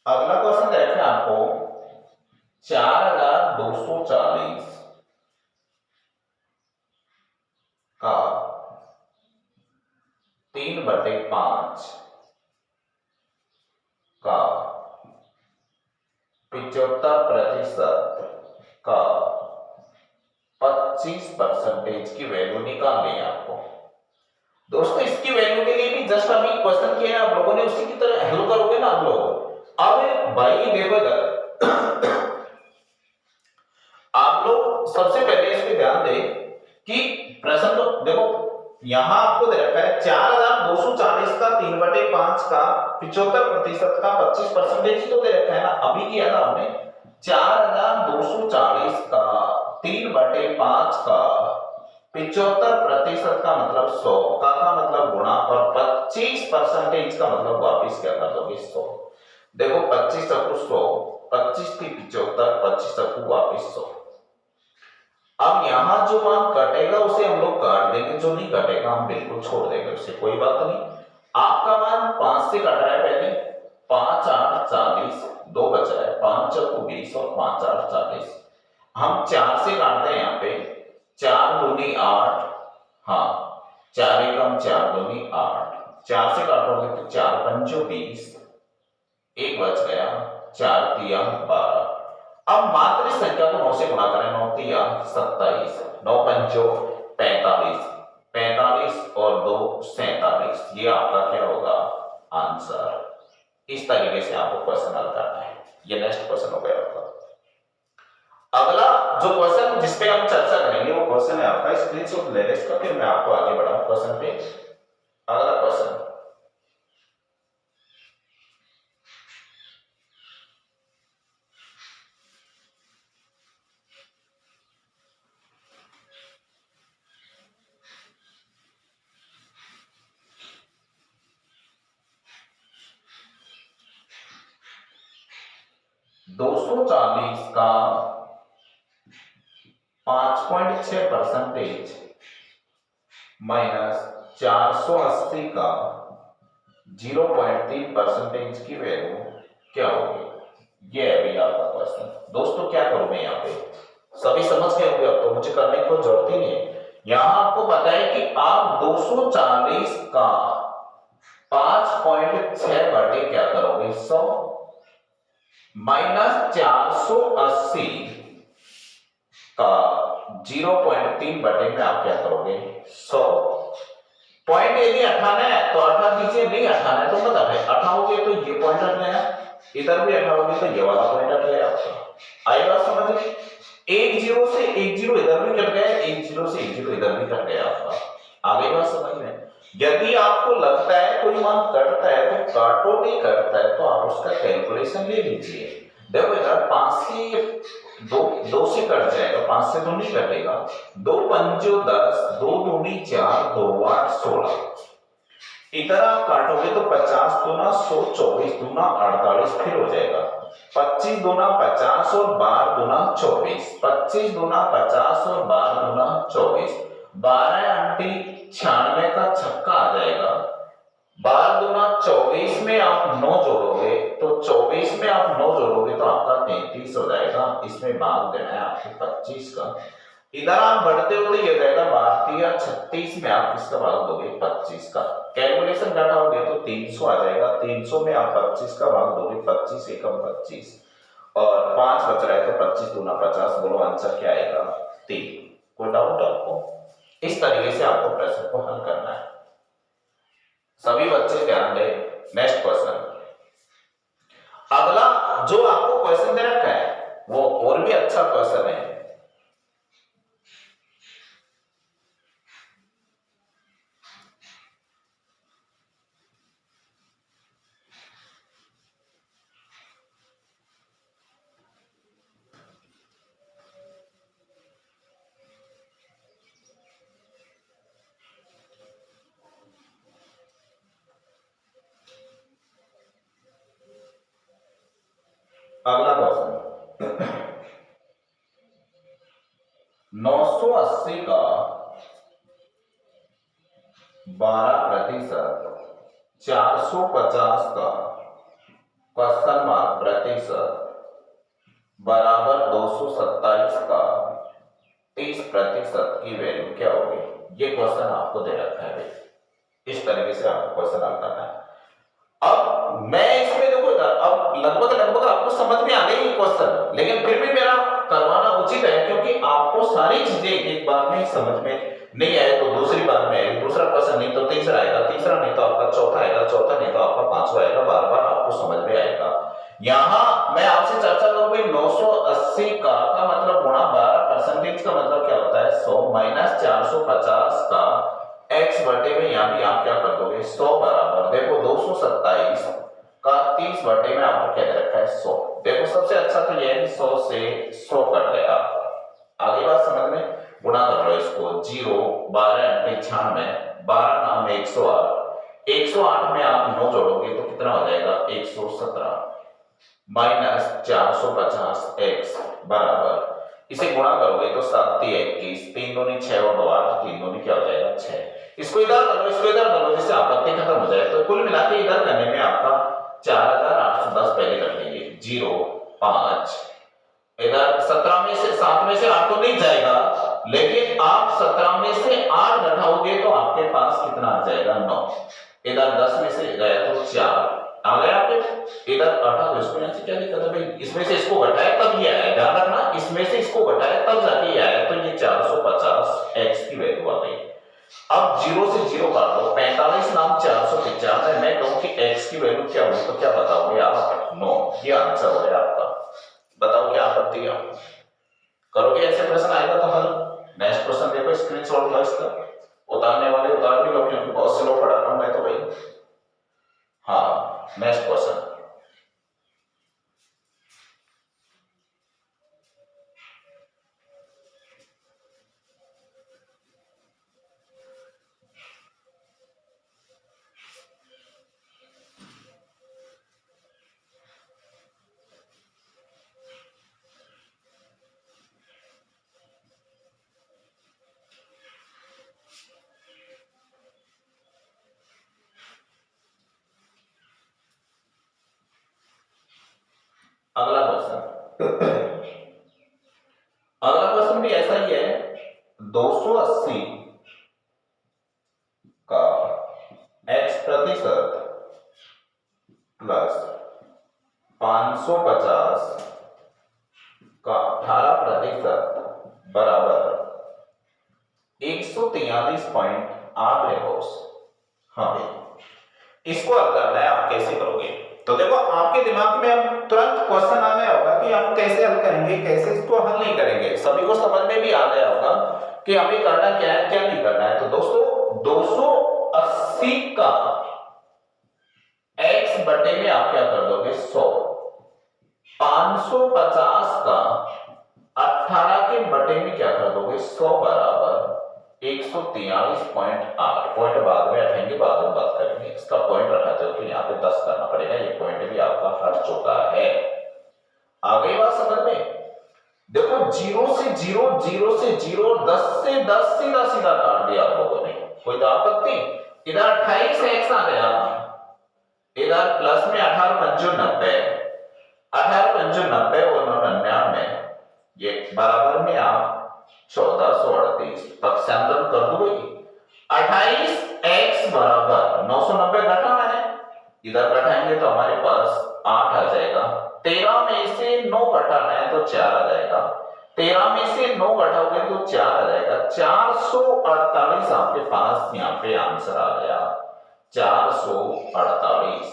अगला क्वेश्चन देखें आपको 4240 का 3/5 का 75% का 25% की वैल्यू निकालनी है आपको। दोस्तों इसकी वैल्यू के लिए भी जस्ट अभी क्वेश्चन किया है आप लोगों ने, उसी की तरह हल करोगे ना आप लोग। अब भाई देखो इधर आप लोग सबसे पहले इस पे ध्यान दें कि प्रश्न तो देखो यहां आपको दे रखा है 4240 का 3/5 का 75% का 25% तो दे रखा है ना। अभी किया था हमने 4240 का 3/5 का 75% का मतलब 100 का मतलब गुणा और 25% का मतलब वापिस क्या कर दोगे 100। देखो 25 चक्कू 100, 25 की 75, 25 चक्कू वापिस 100। अब यहां जो मान कटेगा उसे हम लोग काट देंगे, जो नहीं कटेगा हम बिल्कुल छोड़ देंगे, उससे कोई बात नहीं। आपका मान 5 से कट रहा है पहले, 5 8 40, 2 बच रहा है, 5 चौको 20 और 5 8 40। हम 4 से काटते हैं यहाँ पे, 4 दूनी 8, हाँ 4 एकम 4 दूनी 8, 4 से काटोगे तो 4 पंचो 20, एक बच गया, 4 तिया 12। अब मात्र इस संख्या को 9 से गुणा करें, 9 तिया 27, 9 पंचो 45, 45 और 2 47। ये आपका क्या होगा आंसर। इस तरीके से आपको क्वेश्चन हल करना है। ये नेक्स्ट क्वेश्चन हो गया आपका। अगला जो क्वेश्चन जिसपे हम चर्चा करेंगे वो क्वेश्चन है आपका, स्क्रीनशॉट ले लें इसका, फिर मैं आपको आगे बढ़ाऊं क्वेश्चन पे। अगला क्वेश्चन 240 का 5.6% माइनस 480 का 0.3% की वैल्यू क्या होगी? ये अभी आपका क्वेश्चन। दोस्तों क्या करूं मैं यहाँ पे, सभी समझ गए होंगे, अब तो मुझे करने की कोई जरूरत ही नहीं है। यहां आपको पता है कि आप 240 का 5.6 बटे क्या करोगे 100 माइनस 480 का 0.3 बटे में आप क्या करोगे 100। पॉइंट यदि हटाना है तो हटा दीजिए, नहीं हटाना है तो मत हटाए। हटाओगे तो ये पॉइंट हट गया, इधर भी हटाओगे तो ये वाला पॉइंट हट गया आपका। आई बात समझ में? एक जीरो से एक जीरो इधर भी कट गया, एक जीरो से एक जीरो इधर भी कट गया आपका। आगे बात समझ में? यदि आपको लगता है कोई मान कटता है तो काटो, नहीं कटता है तो आप उसका कैलकुलेशन ले लीजिए। देखो इधर 5 से 2 से कट जाएगा, 5 से तो नहीं कटेगा, 2 पंचो 10, 2 दूनी 4, 2 8 16। इधर आप काटोगे तो 50 दूना 100, 24 दूना 48 फिर हो जाएगा, 25 दूना 50 और 12 दूना 24, 25 दूना 50 और 12 दूना 24, 12 आंटी 96 का छक्का आ जाएगा। 12 दूना 24 में आप 9 जोड़ोगे तो 24 में आप 9 जोड़ोगे तो आपका 33 हो जाएगा। इसमें भाग देना है आपको 25 का। इधर आप बढ़ते हो तो ये जाएगा 12 या 36 में आप किसका भाग दोगे 25 का। कैलकुलेशन घटाओगे तो 300 आ जाएगा। 300 में आप 25 का भाग दोगे, 25 एकम 25 और 5 बच रहा है तो 25 दूना 50। बोलो आंसर क्या आएगा 3। कोई डाउट आपको? इस तरीके से आपको प्रश्न को हल करना है। सभी बच्चे ध्यान दें। नेक्स्ट क्वेश्चन, अगला जो आपको क्वेश्चन दे रखा है वो और भी अच्छा क्वेश्चन है। अगला क्वेश्चन, 980 का 12%, 450 का क्वेश्चन मार्क प्रतिशत बराबर 227 का 30% की वैल्यू क्या होगी? ये क्वेश्चन आपको दे रखा है। इस तरीके से आपको क्वेश्चन हल करना है। अब मैं इसमें देखो अब लगभग आपको समझ में आ गई क्वेश्चन, लेकिन फिर भी मेरा करवाना उचित है क्योंकि आपको सारी चीजें एक बार में समझ में नहीं आए तो दूसरी बार में आएगी, दूसरा क्वेश्चन नहीं तो तीसरा आएगा, तीसरा नहीं तो आपका चौथा आएगा, चौथा नहीं तो आपका पांचवा आएगा, बार बार आपको समझ में आएगा। यहाँ मैं आपसे चर्चा करूंगी 980 का मतलब गुणा 12% का मतलब क्या होता है 100 माइनस 450 का x बटे में यहाँ भी आप क्या कर दोगे 100 बराबर देखो 227 का 30 बटे में आपको क्या दे रखा है 100। देखो सबसे अच्छा तो यह है कि 100 से 100 कट गया। आगे बात समझ में, गुणा कर लो इसको 0 12 × 96 12 नाम में 108 108 में आप 9 जोड़ोगे तो कितना हो जाएगा 117 माइनस 450 x बराबर इसे गुणा करोगे तो 7 × 21 3 दूनी 6 और 2 8 3 दूनी क्या हो जाएगा 6। इसको इधर कर लो, इसको इधर कर लो, जिससे आपत्ति खत्म हो जाए। तो कुल मिला के इधर करने में आपका 4810 पहले कर लेंगे 0 5 इधर 17 में से 7 में से 8 तो नहीं जाएगा, लेकिन आप 17 में से 8 घटाओगे तो आपके पास कितना आ जाएगा 9। इधर 10 में से गया तो 4 आ गया आपके। इधर 8 तो इसको यहां से क्या दिक्कत है भाई, इसमें से इसको घटाया तब ये आया, ध्यान रखना इसमें से इसको घटाया तब जाके ये आया, तो ये 450 x की वैल्यू आ गई। अब 0 से 0 काट दो 45 नाम 495 मैं कहूं कि x की वैल्यू क्या होगी तो क्या बताओगे आप 9। ये आंसर हो गया आपका। बताओ क्या आपत्ति है, करोगे ऐसे प्रश्न आएगा तो हल। नेक्स्ट क्वेश्चन देखो, स्क्रीनशॉट लो इसका, उतारने वाले उतार भी लो क्योंकि बहुत से लोग पढ़ा रहा हूं मैं तो भाई। हाँ नेक्स्ट क्वेश्चन, अगला क्वेश्चन भी ऐसा ही है। 280 का x% प्लस 550 का 18% बराबर 143.8 है बॉस। हाँ इसको हल करना है, आप कैसे करोगे? तो देखो आपके दिमाग में अब तुरंत क्वेश्चन आ गया होगा कि हम कैसे हल करेंगे, कैसे इसको हल नहीं करेंगे। सभी को समझ में भी आ गया होगा कि हमें करना क्या है क्या नहीं करना है। तो दोस्तों 280 का x बटे में आप क्या कर दोगे 100, 550 का 18 के बटे में क्या कर दोगे 100 बराबर 143.8। पॉइंट बाद में हटाएंगे, बाद में बात करेंगे। इसका पॉइंट हटाते हो तो यहाँ पे 10 करना पड़ेगा, ये पॉइंट भी आपका हट चुका है। आ गई बात समझ में? देखो 0 से 0 0 से 0 10 से 10 सीधा सीधा काट दिया आप लोगों ने, कोई तो आपत्ति? इधर 28 x आ गया, इधर प्लस में 18 पंचो 90 और 99 ये बराबर में आप 1438 पक्षांतर कर दो। 28x बराबर 990 घटाना है, इधर घटाएंगे तो हमारे पास 8 आ जाएगा। 13 में से 9 घटाना है तो 4 आ जाएगा। 13 में से 9 घटाओगे तो 4 आ जाएगा। 448 आपके पास यहाँ पे आंसर आ गया 448।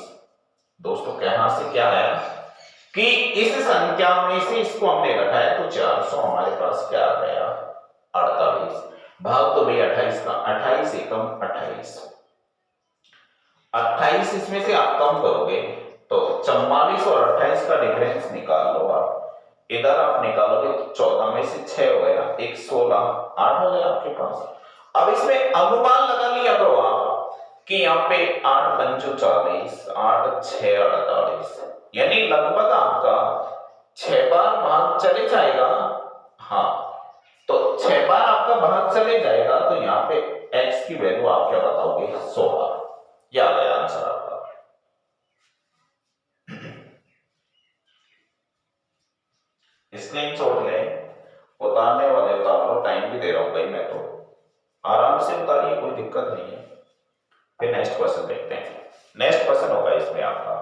दोस्तों कहां से क्या है कि इस संख्या में से इसको हमने घटाया तो 400 हमारे पास क्या आ गया 48। भाग तो भाई 28 का, 28 एकम 28, 28 इसमें से आप कम करोगे तो 44 और 28 का डिफरेंस निकाल लो आप। इधर आप निकालोगे तो 14 में से 6 हो गया, 1 16, 8 हो गया आपके पास। अब इसमें अनुमान लगा लिया करो आप कि यहाँ पे 8 पंचो 40, 8 6 48, यानी लगभग आपका 6 बार भाग चले जाएगा। हाँ, तो 6 बार आपका भाग चले जाएगा तो यहाँ पे x की वैल्यू आप क्या बताओगे 16। यह आ गया आंसर आपका। स्क्रीनशॉट ले, उतारने वाले उतार लो, टाइम भी दे रहा हूं भाई मैं, तो आराम से उतारिए, कोई दिक्कत नहीं है। फिर नेक्स्ट क्वेश्चन देखते हैं। नेक्स्ट क्वेश्चन होगा इसमें आपका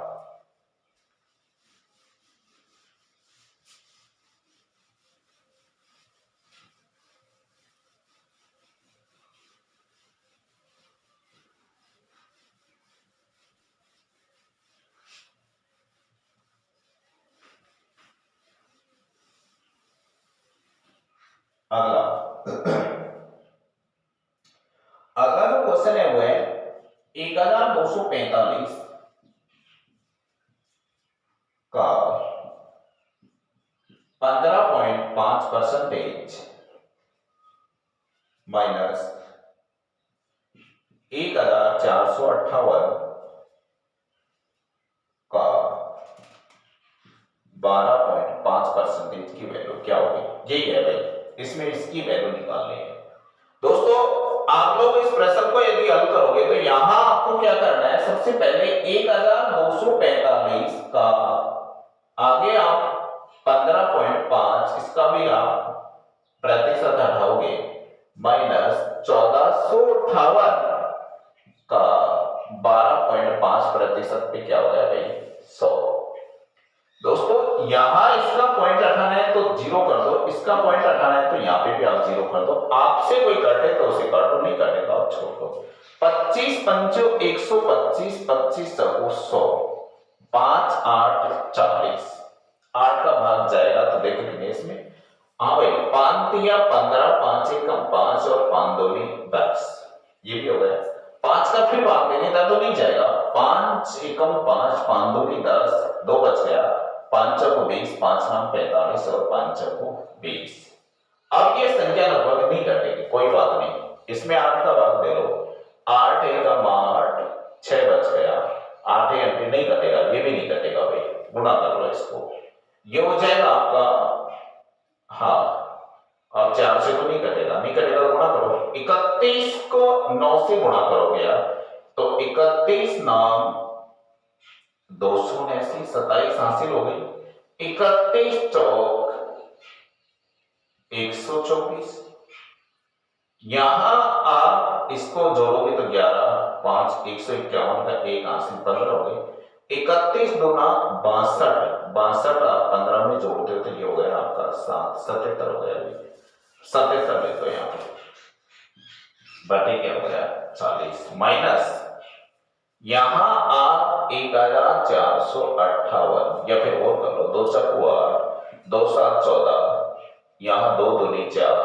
अगला। अगला जो क्वेश्चन है वो है 1245 का 15.5% माइनस 1458 का 12.5% की वैल्यू क्या होगी। यही है भाई, इसमें इसकी वैल्यू निकालनी है। दोस्तों आप लोग इस प्रश्न को यदि हल करोगे तो यहां आपको क्या करना है, सबसे पहले 1245 का आगे आप 15.5 इसका भी आप प्रतिशत हटाओगे, माइनस 1458 का 12.5% पे क्या हो गया भाई 100। दोस्तों यहां इसका पॉइंट हटाना है तो 0 कर दो, इसका पॉइंट हटाना है तो यहां पे भी आप 0 कर दो। आपसे कोई कटे तो उसे काटो, नहीं कटे तो आप छोड़ दो। 25 पंचो 125, 25 चौको 100, 5 8 40, 8 का भाग जाएगा तो देख लेंगे इसमें। हाँ भाई 5 तिया 15, 5 एकम 5 और 5 दूनी 10, ये भी हो गया। 5 का फिर भाग देंगे तो नहीं जाएगा, 5 एकम 5, 5 दूनी 10, 2 बच गया, 5 चौको 20, 5 नाम 45 और 5 चौको 20। अब ये संख्या लगभग नहीं घटेगी, कोई बात नहीं, इसमें 8 का भाग दे लो, 8 एकम 8, 6 बच गया, 8 अंक नहीं घटेगा, ये भी नहीं घटेगा भाई, गुणा कर लो इसको, ये हो जाएगा आपका। हाँ अब 4 से तो नहीं कटेगा, नहीं कटेगा तो गुणा करो, 31 को 9 से गुणा करोगे यार, तो 31 नाम 279, 27 हासिल हो गई, 31 चौक 124। यहां आप इसको जोड़ोगे तो 11, 5 151 का 1 हासिल 15 हो गई, 31 दूना 62, 62 आप 15 में जोड़ते हो तो ये हो गया आपका 7, 77 हो गया, 77 लिखो यहाँ पे, बटे क्या हो गया 40, माइनस यहां आप 1458 या फिर और कर लो, 2 चक्कू 8, 2 7 14, यहां 2 दूनी 4,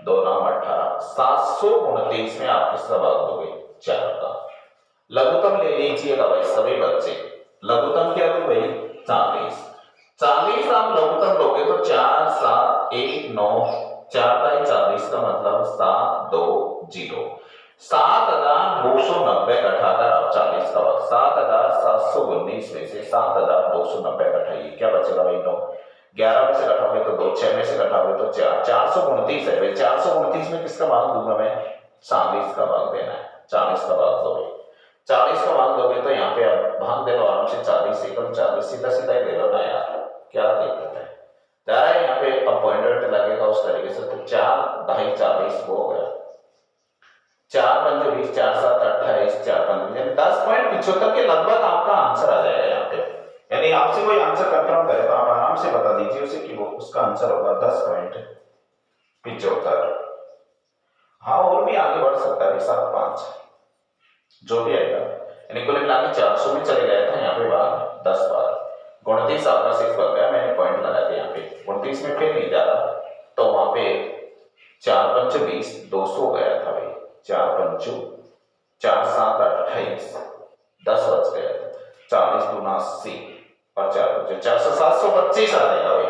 2 नाम 18, 729 में आप किसका भाग दोगे 4 का। लघुत्तम ले लीजिएगा भाई सभी बच्चे, लघुत्तम क्या हो भाई 40, 40 आप लघुत्तम लोगे तो 4 7 1 9, 4 का 40 का मतलब 7 2 0, 7290 घटाकर आप 40 का भाग, 7719 में से 7290 घटाइए, क्या बचेगा भाई 9, 11 में से घटाओगे तो 2, 6 में से घटाओगे तो 4, 429 है भाई, 429 में किसका भाग दूंगा मैं 40 का भाग देना है, 40 का भाग दो भाई, 40 का भाग दोगे तो यहाँ पे आप भाग दे लो आराम से, 40 एकम 40, सीधा सीधा ही दे लो ना यार, क्या दिक्कत है, जा रहा है यहाँ पे अब पॉइंटर लगेगा उस तरीके से, तो 4 ढाई 40 वो हो गया, 4 पंजे 20, 4 7 28, 4 पंजे 10.75 के लगभग आपका आंसर आ जाएगा यहाँ पे। यानी आपसे कोई आंसर कंफर्म करे तो आप आराम से बता दीजिए उसे कि वो उसका आंसर होगा 10.75। हाँ और भी आगे बढ़ सकता है, 7 5 जो भी आएगा, यानी कुल मिला के 400 में चले गया था यहाँ पे बार 10 बार। 29 आपका 6 बन गया, मैंने पॉइंट लगा दिया यहाँ पे। 29 में फिर नहीं जा रहा तो वहां पे 4 पंच 20, 200 गया था भाई। 4 पंचो 4 7 28, 10 बच गया। 40 दूना 80 और 4 पंचो 400, 725 आ जाएगा भाई।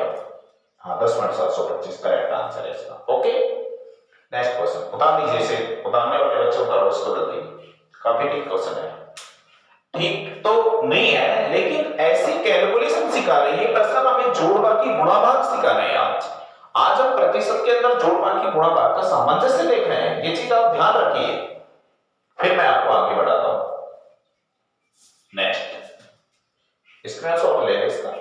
हाँ 10.725 करेक्ट आंसर है इसका। ओके नेक्स्ट क्वेश्चन उतार लीजिए, इसे उतारने वाले बच्चे उतारो इसको जल्दी, काफी ठीक क्वेश्चन है। ठीक तो नहीं है लेकिन ऐसी कैलकुलेशन सिखा रही है प्रश्न, हमें जोड़ भाग की गुणा भाग सिखा रहे हैं आज हम प्रतिशत के अंदर जोड़ भाग की गुणा भाग का सामंजस्य देख रहे हैं, ये चीज आप ध्यान रखिए, फिर मैं आपको आगे बढ़ाता हूं। नेक्स्ट स्क्रीनशॉट ले लें इसका।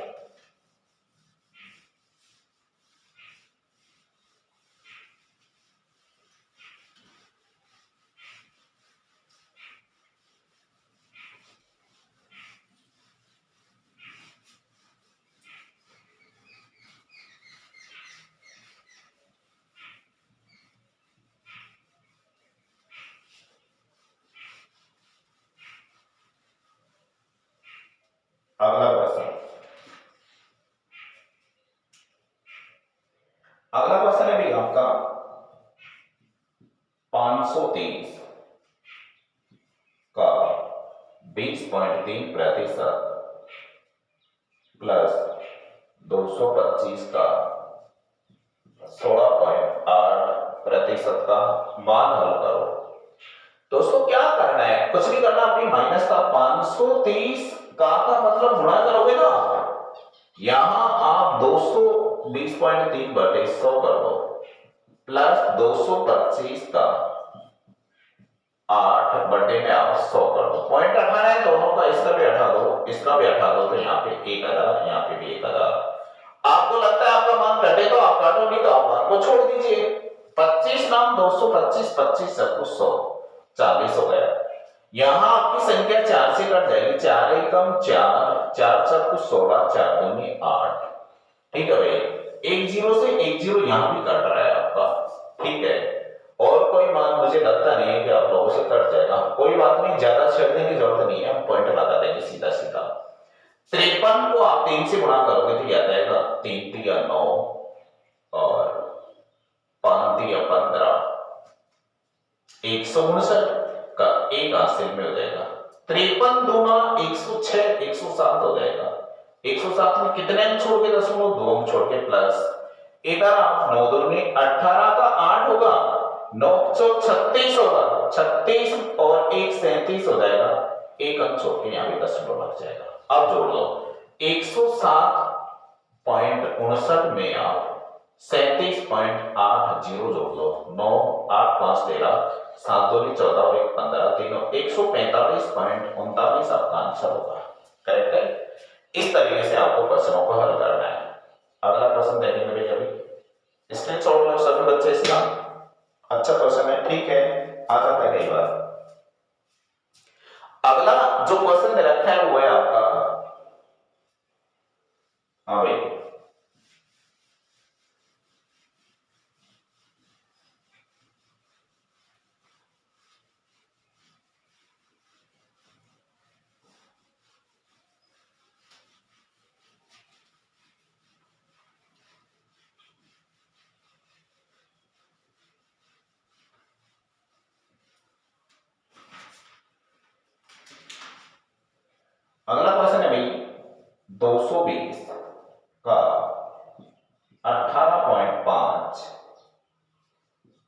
अगला क्वेश्चन है भी आपका 530 का 20.3% प्लस 225 का 16.8% का मान हल करो। दोस्तों क्या करना है, कुछ नहीं करना, अपनी माइनस का 530 का मतलब गुणा करोगे ना, यहां आप 220.3 बटे 100 कर दो प्लस 225 का 8 बटे में आप 100 कर दो। पॉइंट हटाना है दोनों का, इसका भी हटा दो इसका भी हटा दो, तो यहाँ पे 1000 यहाँ पे भी 1000। आपको लगता है आपका मान घटे तो आप काटो, नहीं तो आप मान को छोड़ दीजिए। 25 नाम 225, 25 सब कुछ 100, 40 हो गया। यहां आपकी संख्या 4 से कट जाएगी, 4 एकम 4, 4 सब कुछ 16, 4 दूनी 8। ठीक है भाई, एक जीरो से एक जीरो यहां भी कट रहा है आपका। ठीक है, और कोई मान मुझे लगता नहीं है कि आप लोगों से कट जाएगा, कोई बात नहीं, ज्यादा छेड़ने की जरूरत नहीं है, हम पॉइंट लगा देंगे सीधा सीधा। 53 को आप 3 से गुणा करोगे तो क्या जाएगा, 3 3 या 9 और 5 3 या 15, 159 का एक हासिल में हो जाएगा। 53 दूना 106, 107 हो जाएगा। 107 में कितने अंक छोड़ के, 2 अंक छोड़ के प्लस 11, 9 दूनी 18 का 8 होगा, 9 चौक 36 होगा, 36 और 1 37 हो जाएगा। एक अंक छोड़ के यहाँ भी 10 लग जाएगा। अब जोड़ लो, 107.59 में आप 37.80 जोड़ लो, 9 8 5 13, 7 2 14 और 1 15, तीनों 145.39 आपका आंसर होगा। करेक्ट है। इस तरीके से आपको प्रश्नों को हल करना है। अगला प्रश्न देखेंगे भैया, अभी स्क्रीनशॉट लो सभी बच्चे इसका। अच्छा क्वेश्चन है, ठीक है, आ जाता है कई बार। अगला जो क्वेश्चन दे रखा है वो है आपका, हाँ भाई, अगला क्वेश्चन है भाई 220 का 18.5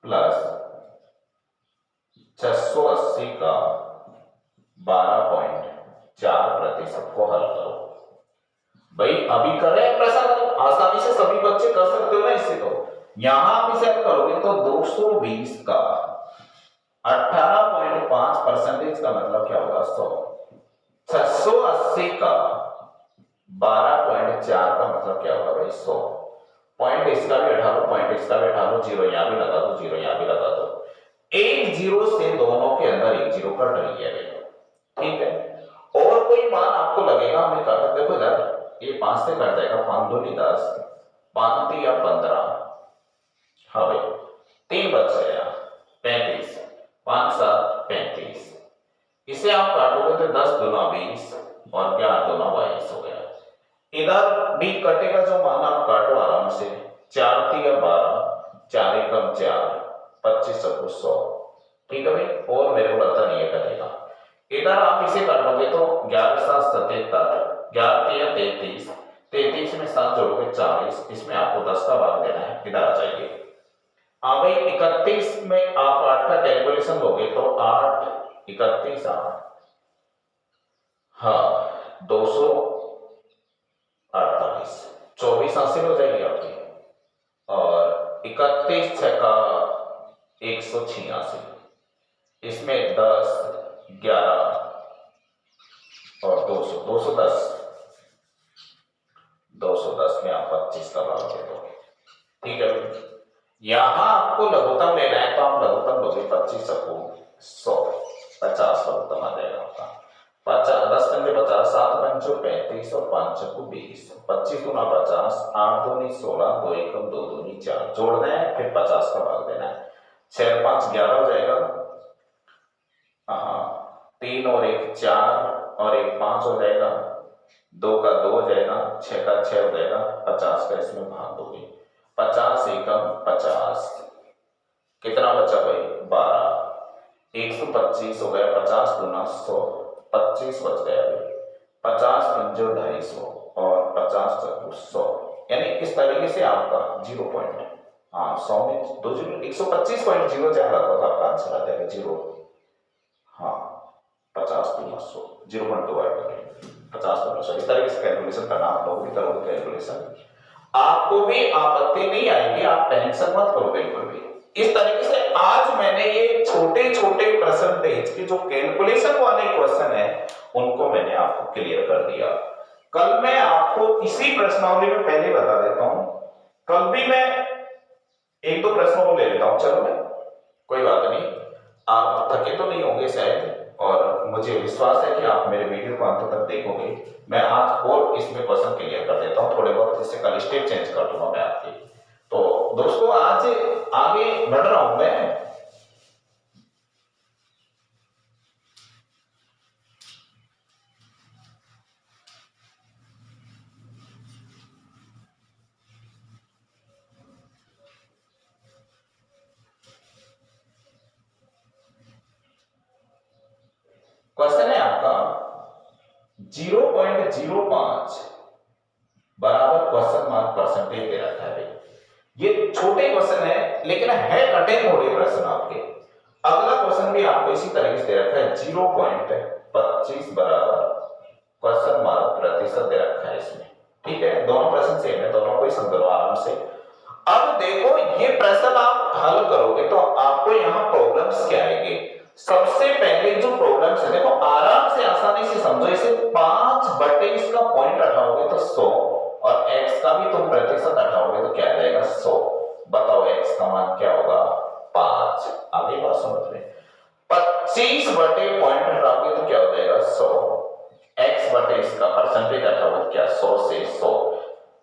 प्लस 680 का 12.4% को हल करो। भाई अभी कर रहे हैं प्रश्न, आसानी से सभी बच्चे कर सकते हो ना इससे। तो यहां आप इसे हल करोगे तो 220 का 18.5% का मतलब क्या होगा, 100। 680 का 12.4 का मतलब क्या होगा भाई, 100। पॉइंट इसका भी हटा लो, पॉइंट इसका भी हटा लो, जीरो यहां भी लगा दो, जीरो यहां भी लगा दो। एक जीरो से दोनों के अंदर एक जीरो कट रही है भाई। ठीक है, और कोई मान आपको लगेगा हमें काटा, देखो इधर ये 5 से कट जाएगा, 5 2 10, 5 3 या 15। हाँ भाई 3 बच गया, 35, 5 7 35। इसे आप काटोगे तो 10 दूना 20 और 11 दूना 22 हो गया। इधर भी कटेगा जो मान आप काटो आराम से। 4 3 12, 4 एकम 4, 25 चौको 100। ठीक है भाई, और मेरे को लगता नहीं है कटेगा। इधर आप इसे काटोगे तो 11 7 77, 11 3 33, 33 में 7 जोड़ोगे 40, इसमें आपको 10 का भाग देना है। इधर आ जाइए। हाँ भाई, 31 में आप 8 का कैलकुलेशन लोगे तो 8 31 8, हाँ 248, 24 हासिल हो जाएगी आपकी। और 31 छक्का 186, इसमें 10 11 और 200, 210 में आप 25 का भाग दे दो। ठीक है, यहां आपको लघुत्तम लेना है तो आप लघुत्तम लोगे 25 चक्कू 100, 50 लघुत्तम आ जाएगा आपका। 50 10 पंजे 50, 7 पंचो 35 और 5 चक्कू 20, 25 गुना 50, 8 दूनी 16, 2 एकम 2 दूनी 4, जोड़ना है फिर 50 का भाग देना है। 6 5 11 हो जाएगा, हाँ 3 और 1 4 और 1 5 हो जाएगा, 2 का 2 हो जाएगा, 6 का 6 हो जाएगा, 50 का इसमें भाग दोगे। 50 एकम 50, कितना बचा भाई 12, 125 हो गया, 50 दूना 100, 25 बच गया भाई, 50 पंजो 250 और 50 चक्कू 100। यानी इस तरीके से आपका 0 पॉइंट, हाँ 100 में 2 जीरो 125.04 लगभग आपका आंसर आ जाएगा। 0, हाँ 50 दूना 100, 0.2 आएगा, 50 दूना 100। इस तरीके से कैलकुलेशन करना, आप लोग भी करोगे कैलकुलेशन, आपको भी आपत्ति नहीं आएगी, आप टेंशन मत करो बिल्कुल भी। इस तरीके से आज मैंने ये छोटे छोटे परसेंटेज के जो कैलकुलेशन वाले क्वेश्चन है उनको मैंने आपको क्लियर कर दिया। कल मैं आपको इसी प्रश्नावली में पहले बता देता हूं, कल भी मैं एक दो प्रश्नों को ले लेता हूं। चलो मैं, कोई बात नहीं, आप थके तो नहीं होंगे शायद, और मुझे विश्वास है कि आप मेरे वीडियो को अंत तक देखोगे। मैं आज और इसमें क्वेश्चन क्लियर कर देता हूं थोड़े बहुत, जिससे कल स्टेप चेंज कर दूंगा मैं आपकी। तो दोस्तों आज आगे बढ़ रहा हूं मैं। क्वेश्चन है आपका 0.05 बराबर क्वेश्चन मार्क परसेंटेज दे रखा है भाई। ये छोटे क्वेश्चन है लेकिन है कठिन थोड़े प्रश्न आपके। अगला क्वेश्चन भी आपको इसी तरीके से दे रखा है, 0.25 बराबर क्वेश्चन मार्क प्रतिशत दे रखा है इसमें। ठीक है, दोनों प्रश्न सेम है, दोनों को ही समझ लो आराम से। अब देखो ये प्रश्न आप हल करोगे तो आपको यहाँ प्रॉब्लम्स क्या आएंगे। सबसे पहले जो प्रॉब्लम्स है, देखो आराम से आसानी से समझो इसे। 5 बटे इसका पॉइंट हटाओगे तो 100 और x का भी तुम प्रतिशत हटाओगे तो क्या आ जाएगा 100। बताओ x का मान क्या होगा 5। आगे बात समझ में। 25 बटे पॉइंट हटाओगे तो क्या हो जाएगा 100। x बटे इसका परसेंटेज हटाओगे क्या 100 से 100।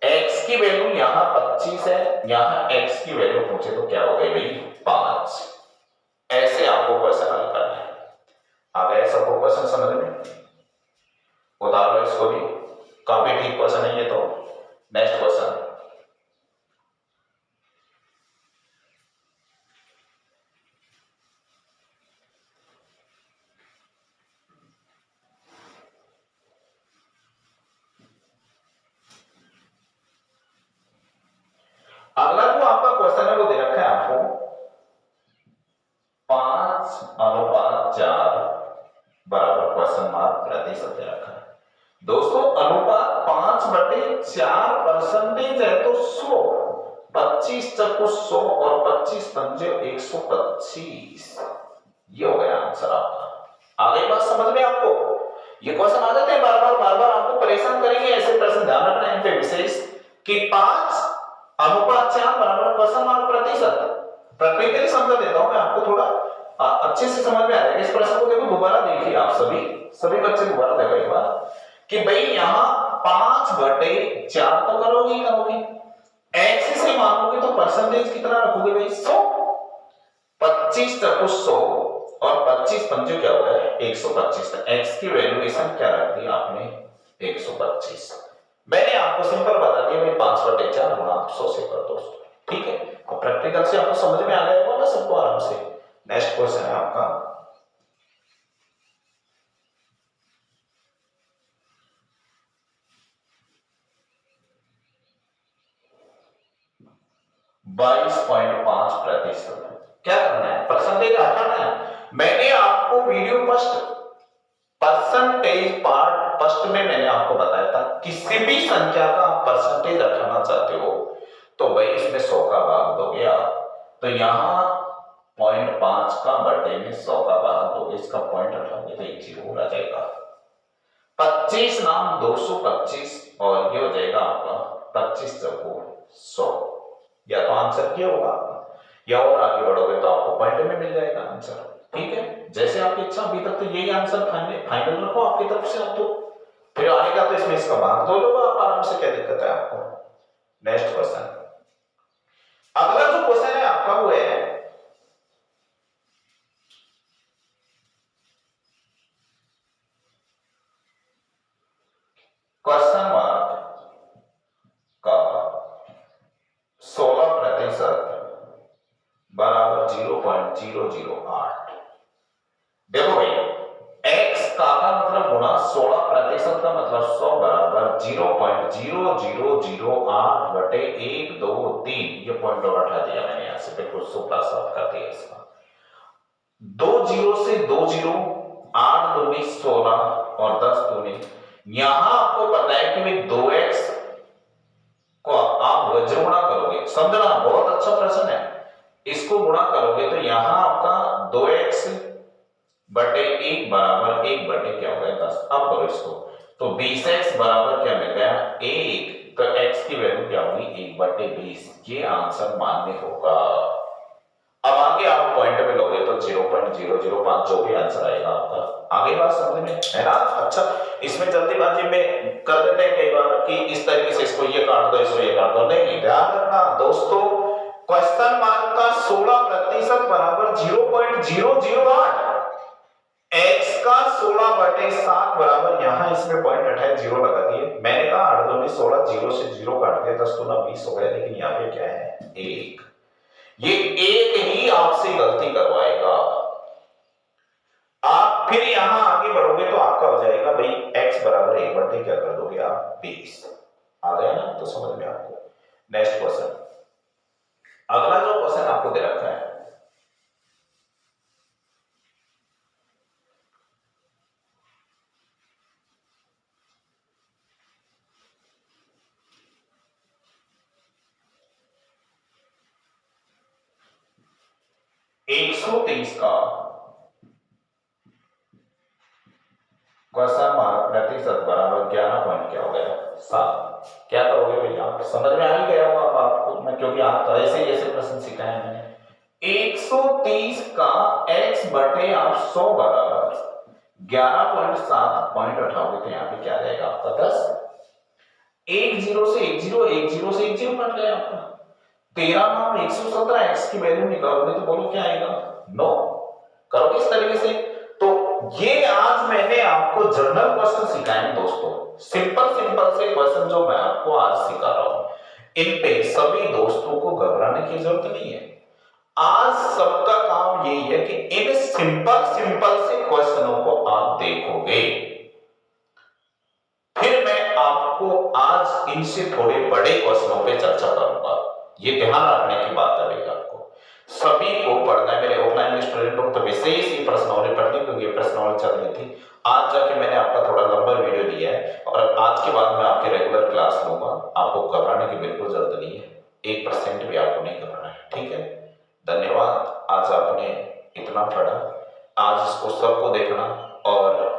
x की वैल्यू यहाँ 25 है, यहाँ x की वैल्यू पूछे तो क्या हो गई भाई 5। ऐसे आपको क्वेश्चन हल करना है। आ गया सबको क्वेश्चन समझ में? उतार लो इसको भी, काफी ठीक क्वेश्चन है ये तो। नेक्स्ट क्वेश्चन, अगला जो आपका क्वेश्चन है वो दे रखा है आपको 5:4 बराबर क्वेश्चन मार्क प्रतिशत दे रखा है। दोस्तों अनुपात 5/4 परसेंटेज है तो 100, 25 चक्कू 100 और 25 पंजे 125। ये हो गया आंसर आपका। आगे बात समझ में आपको? ये क्वेश्चन आ जाते हैं बार बार आपको परेशान करेंगे ऐसे प्रश्न, ध्यान रखना इन पे विशेष कि 5:4 बराबर क्वेश्चन मार्क प्रतिशत। प्रैक्टिकली समझा देता हूं मैं आपको, थोड़ा अच्छे से समझ में आ जाएगा। इस प्रश्न को देखो, दोबारा देखिए आप सभी बच्चे दोबारा देखो एक बार कि भाई यहां 5/4 तो करोगे, x से मानोगे तो परसेंटेज कितना रखोगे भाई 100, 25 25 चौको 100 और 25 पंजे क्या हुआ है 125। एक्स की वैल्यूएशन क्या रख दी आपने 125। मैंने आपको सिंपल बता दिया भाई 5/4 गुणा 100 से कर दो। ठीक है, और प्रैक्टिकल से आपको समझ में आ गया होगा ना सबको आराम से। नेक्स्ट क्वेश्चन है आपका 22.5%। क्या करना है, परसेंटेज हटाना है। मैंने आपको video first percentage part first में मैंने आपको बताया था किसी भी संख्या का आप परसेंटेज हटाना चाहते हो तो भाई इसमें 100 का भाग दोगे आप, तो यहां 0.5 का बटे में 100 का भाग दोगे, इसका पॉइंट हटाओगे तो एक जीरो आ जाएगा। 25 नाम 225 और ये हो जाएगा आपका 25 चौको 100। या तो आंसर क्या होगा आपका, या और आगे बढ़ोगे तो आपको पॉइंट में मिल जाएगा आंसर। ठीक है, जैसे आपकी इच्छा। अभी तक तो यही आंसर फाइनल रखो आपकी तरफ से। आप तो फिर आएगा तो इसमें इसका भाग दो लो आप आराम से, क्या दिक्कत है आपको। नेक्स्ट क्वेश्चन, अगला जो क्वेश्चन है आपका वो है क्वेश्चन मार्क का 16% बराबर 0.008। देखो भाई x का मतलब गुणा 16% का मतलब 100 बराबर 0.0008 बटे 1 2 3। ये पॉइंट और हटा दिया मैंने यहां से, बिल्कुल सुपड़ा साफ कर दिया इसका। 2 जीरो से 2 जीरो, 8 दूनी 16 और 10 दूनी। यहां आपको पता है कि भाई 2x को आप वज्र गुणा करोगे, समझना बहुत अच्छा प्रश्न है। इसको गुणा करोगे तो यहां आपका 2x बटे 1 बराबर 1 बटे क्या हो गया 10। अब करो इसको तो 20x बराबर क्या मिल गया 1, तो x की वैल्यू क्या होगी 1 बटे 20। ये आंसर मान्य होगा। अब आगे आप पॉइंट में लोगे तो 0.005 जो भी आंसर आएगा आपका। आगे बात समझ में है ना। अच्छा, इसमें जल्दीबाजी में कर देते हैं कई बार कि इस तरीके से इसको ये काट दो इसको ये काट दो। नहीं, ध्यान रखना दोस्तों, क्वेश्चन मार्क का 16% बराबर 0.008, x का 16/7 बराबर, यहां इसमें पॉइंट हटाए जीरो लगा दिए। मैंने कहा 8 2 16, जीरो से जीरो काट दिया 10 2 20 हो गया, लेकिन यहाँ पे क्या है 1। ये एक ही आपसे गलती करवाएगा। आप फिर यहां आगे बढ़ोगे तो आपका हो जाएगा भाई x बराबर 1 बटे क्या कर दोगे आप 20। आ गया ना, तो समझ में आपको। नेक्स्ट क्वेश्चन, अगला जो क्वेश्चन आपको दे रखा है एक 130 का क्वेश्चन मार्क प्रतिशत बराबर 11 पॉइंट क्या हो गया 7। क्या करोगे भैया, समझ में आ ही गया होगा अब आपको, मैं क्योंकि आप तो ऐसे ही ऐसे प्रश्न सिखाए मैंने। 130 का x बटे आप 100 बराबर 11.7 पॉइंट उठाओगे तो यहाँ पे क्या जाएगा आपका 10। 1 जीरो से 1 जीरो, 1 जीरो से 1 जीरो कट गया आपका। 13 नाम 117, x की वैल्यू निकालोगे तो बोलो क्या आएगा 9। करोगे इस तरीके से। तो ये आज मैंने आपको जनरल क्वेश्चन सिखाए हैं दोस्तों, सिंपल सिंपल से क्वेश्चन जो मैं आपको आज सिखा रहा हूं। इन पे सभी दोस्तों को घबराने की जरूरत नहीं है। आज सबका काम यही है कि इन सिंपल सिंपल से क्वेश्चनों को आप देखोगे, फिर मैं आपको आज इनसे थोड़े बड़े क्वेश्चनों पे चर्चा करूंगा। ये ध्यान रखने की बात है भैया, आपको सभी को पढ़ना है। मेरे ऑफलाइन में स्टूडेंट लोग तो विशेष ही प्रश्नावली पढ़नी, क्योंकि प्रश्नावली चल रही थी। आज जाके मैंने आपका थोड़ा लंबा वीडियो दिया है और आज के बाद मैं आपकी रेगुलर क्लास लूंगा। आपको घबराने की बिल्कुल जरूरत नहीं है, 1% भी आपको नहीं घबराना है। ठीक है, धन्यवाद। आज आपने इतना पढ़ा, आज इसको सबको देखना, और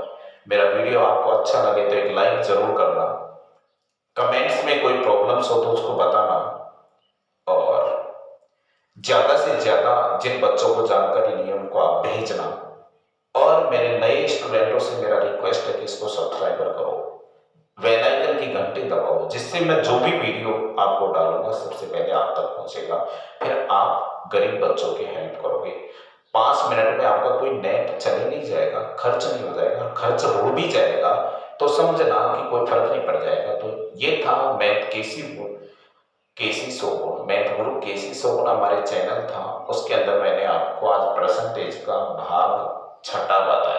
मेरा वीडियो आपको अच्छा लगे तो एक लाइक जरूर करना। कमेंट्स में कोई प्रॉब्लम्स हो तो उसको बताना, और ज्यादा से ज्यादा जिन बच्चों को जानकारी नहीं है उनको आप भेजना। और मेरे नए स्टूडेंटों से मेरा रिक्वेस्ट है कि इसको सब्सक्राइबर करो, बेल आइकन की घंटी दबाओ, जिससे मैं जो भी वीडियो आपको डालूंगा सबसे पहले आप तक पहुंचेगा। फिर आप गरीब बच्चों की हेल्प करोगे। 5 मिनट में आपका कोई नेट चल ही नहीं जाएगा, खर्च नहीं हो जाएगा, खर्च हो भी जाएगा तो समझना कि कोई फर्क नहीं पड़ जाएगा। तो ये था मैथ केसी सोगुन, मैथ गुरु केसी सोगुन हमारे चैनल था, उसके अंदर मैंने आपको आज परसेंटेज का भाग 6 बताया।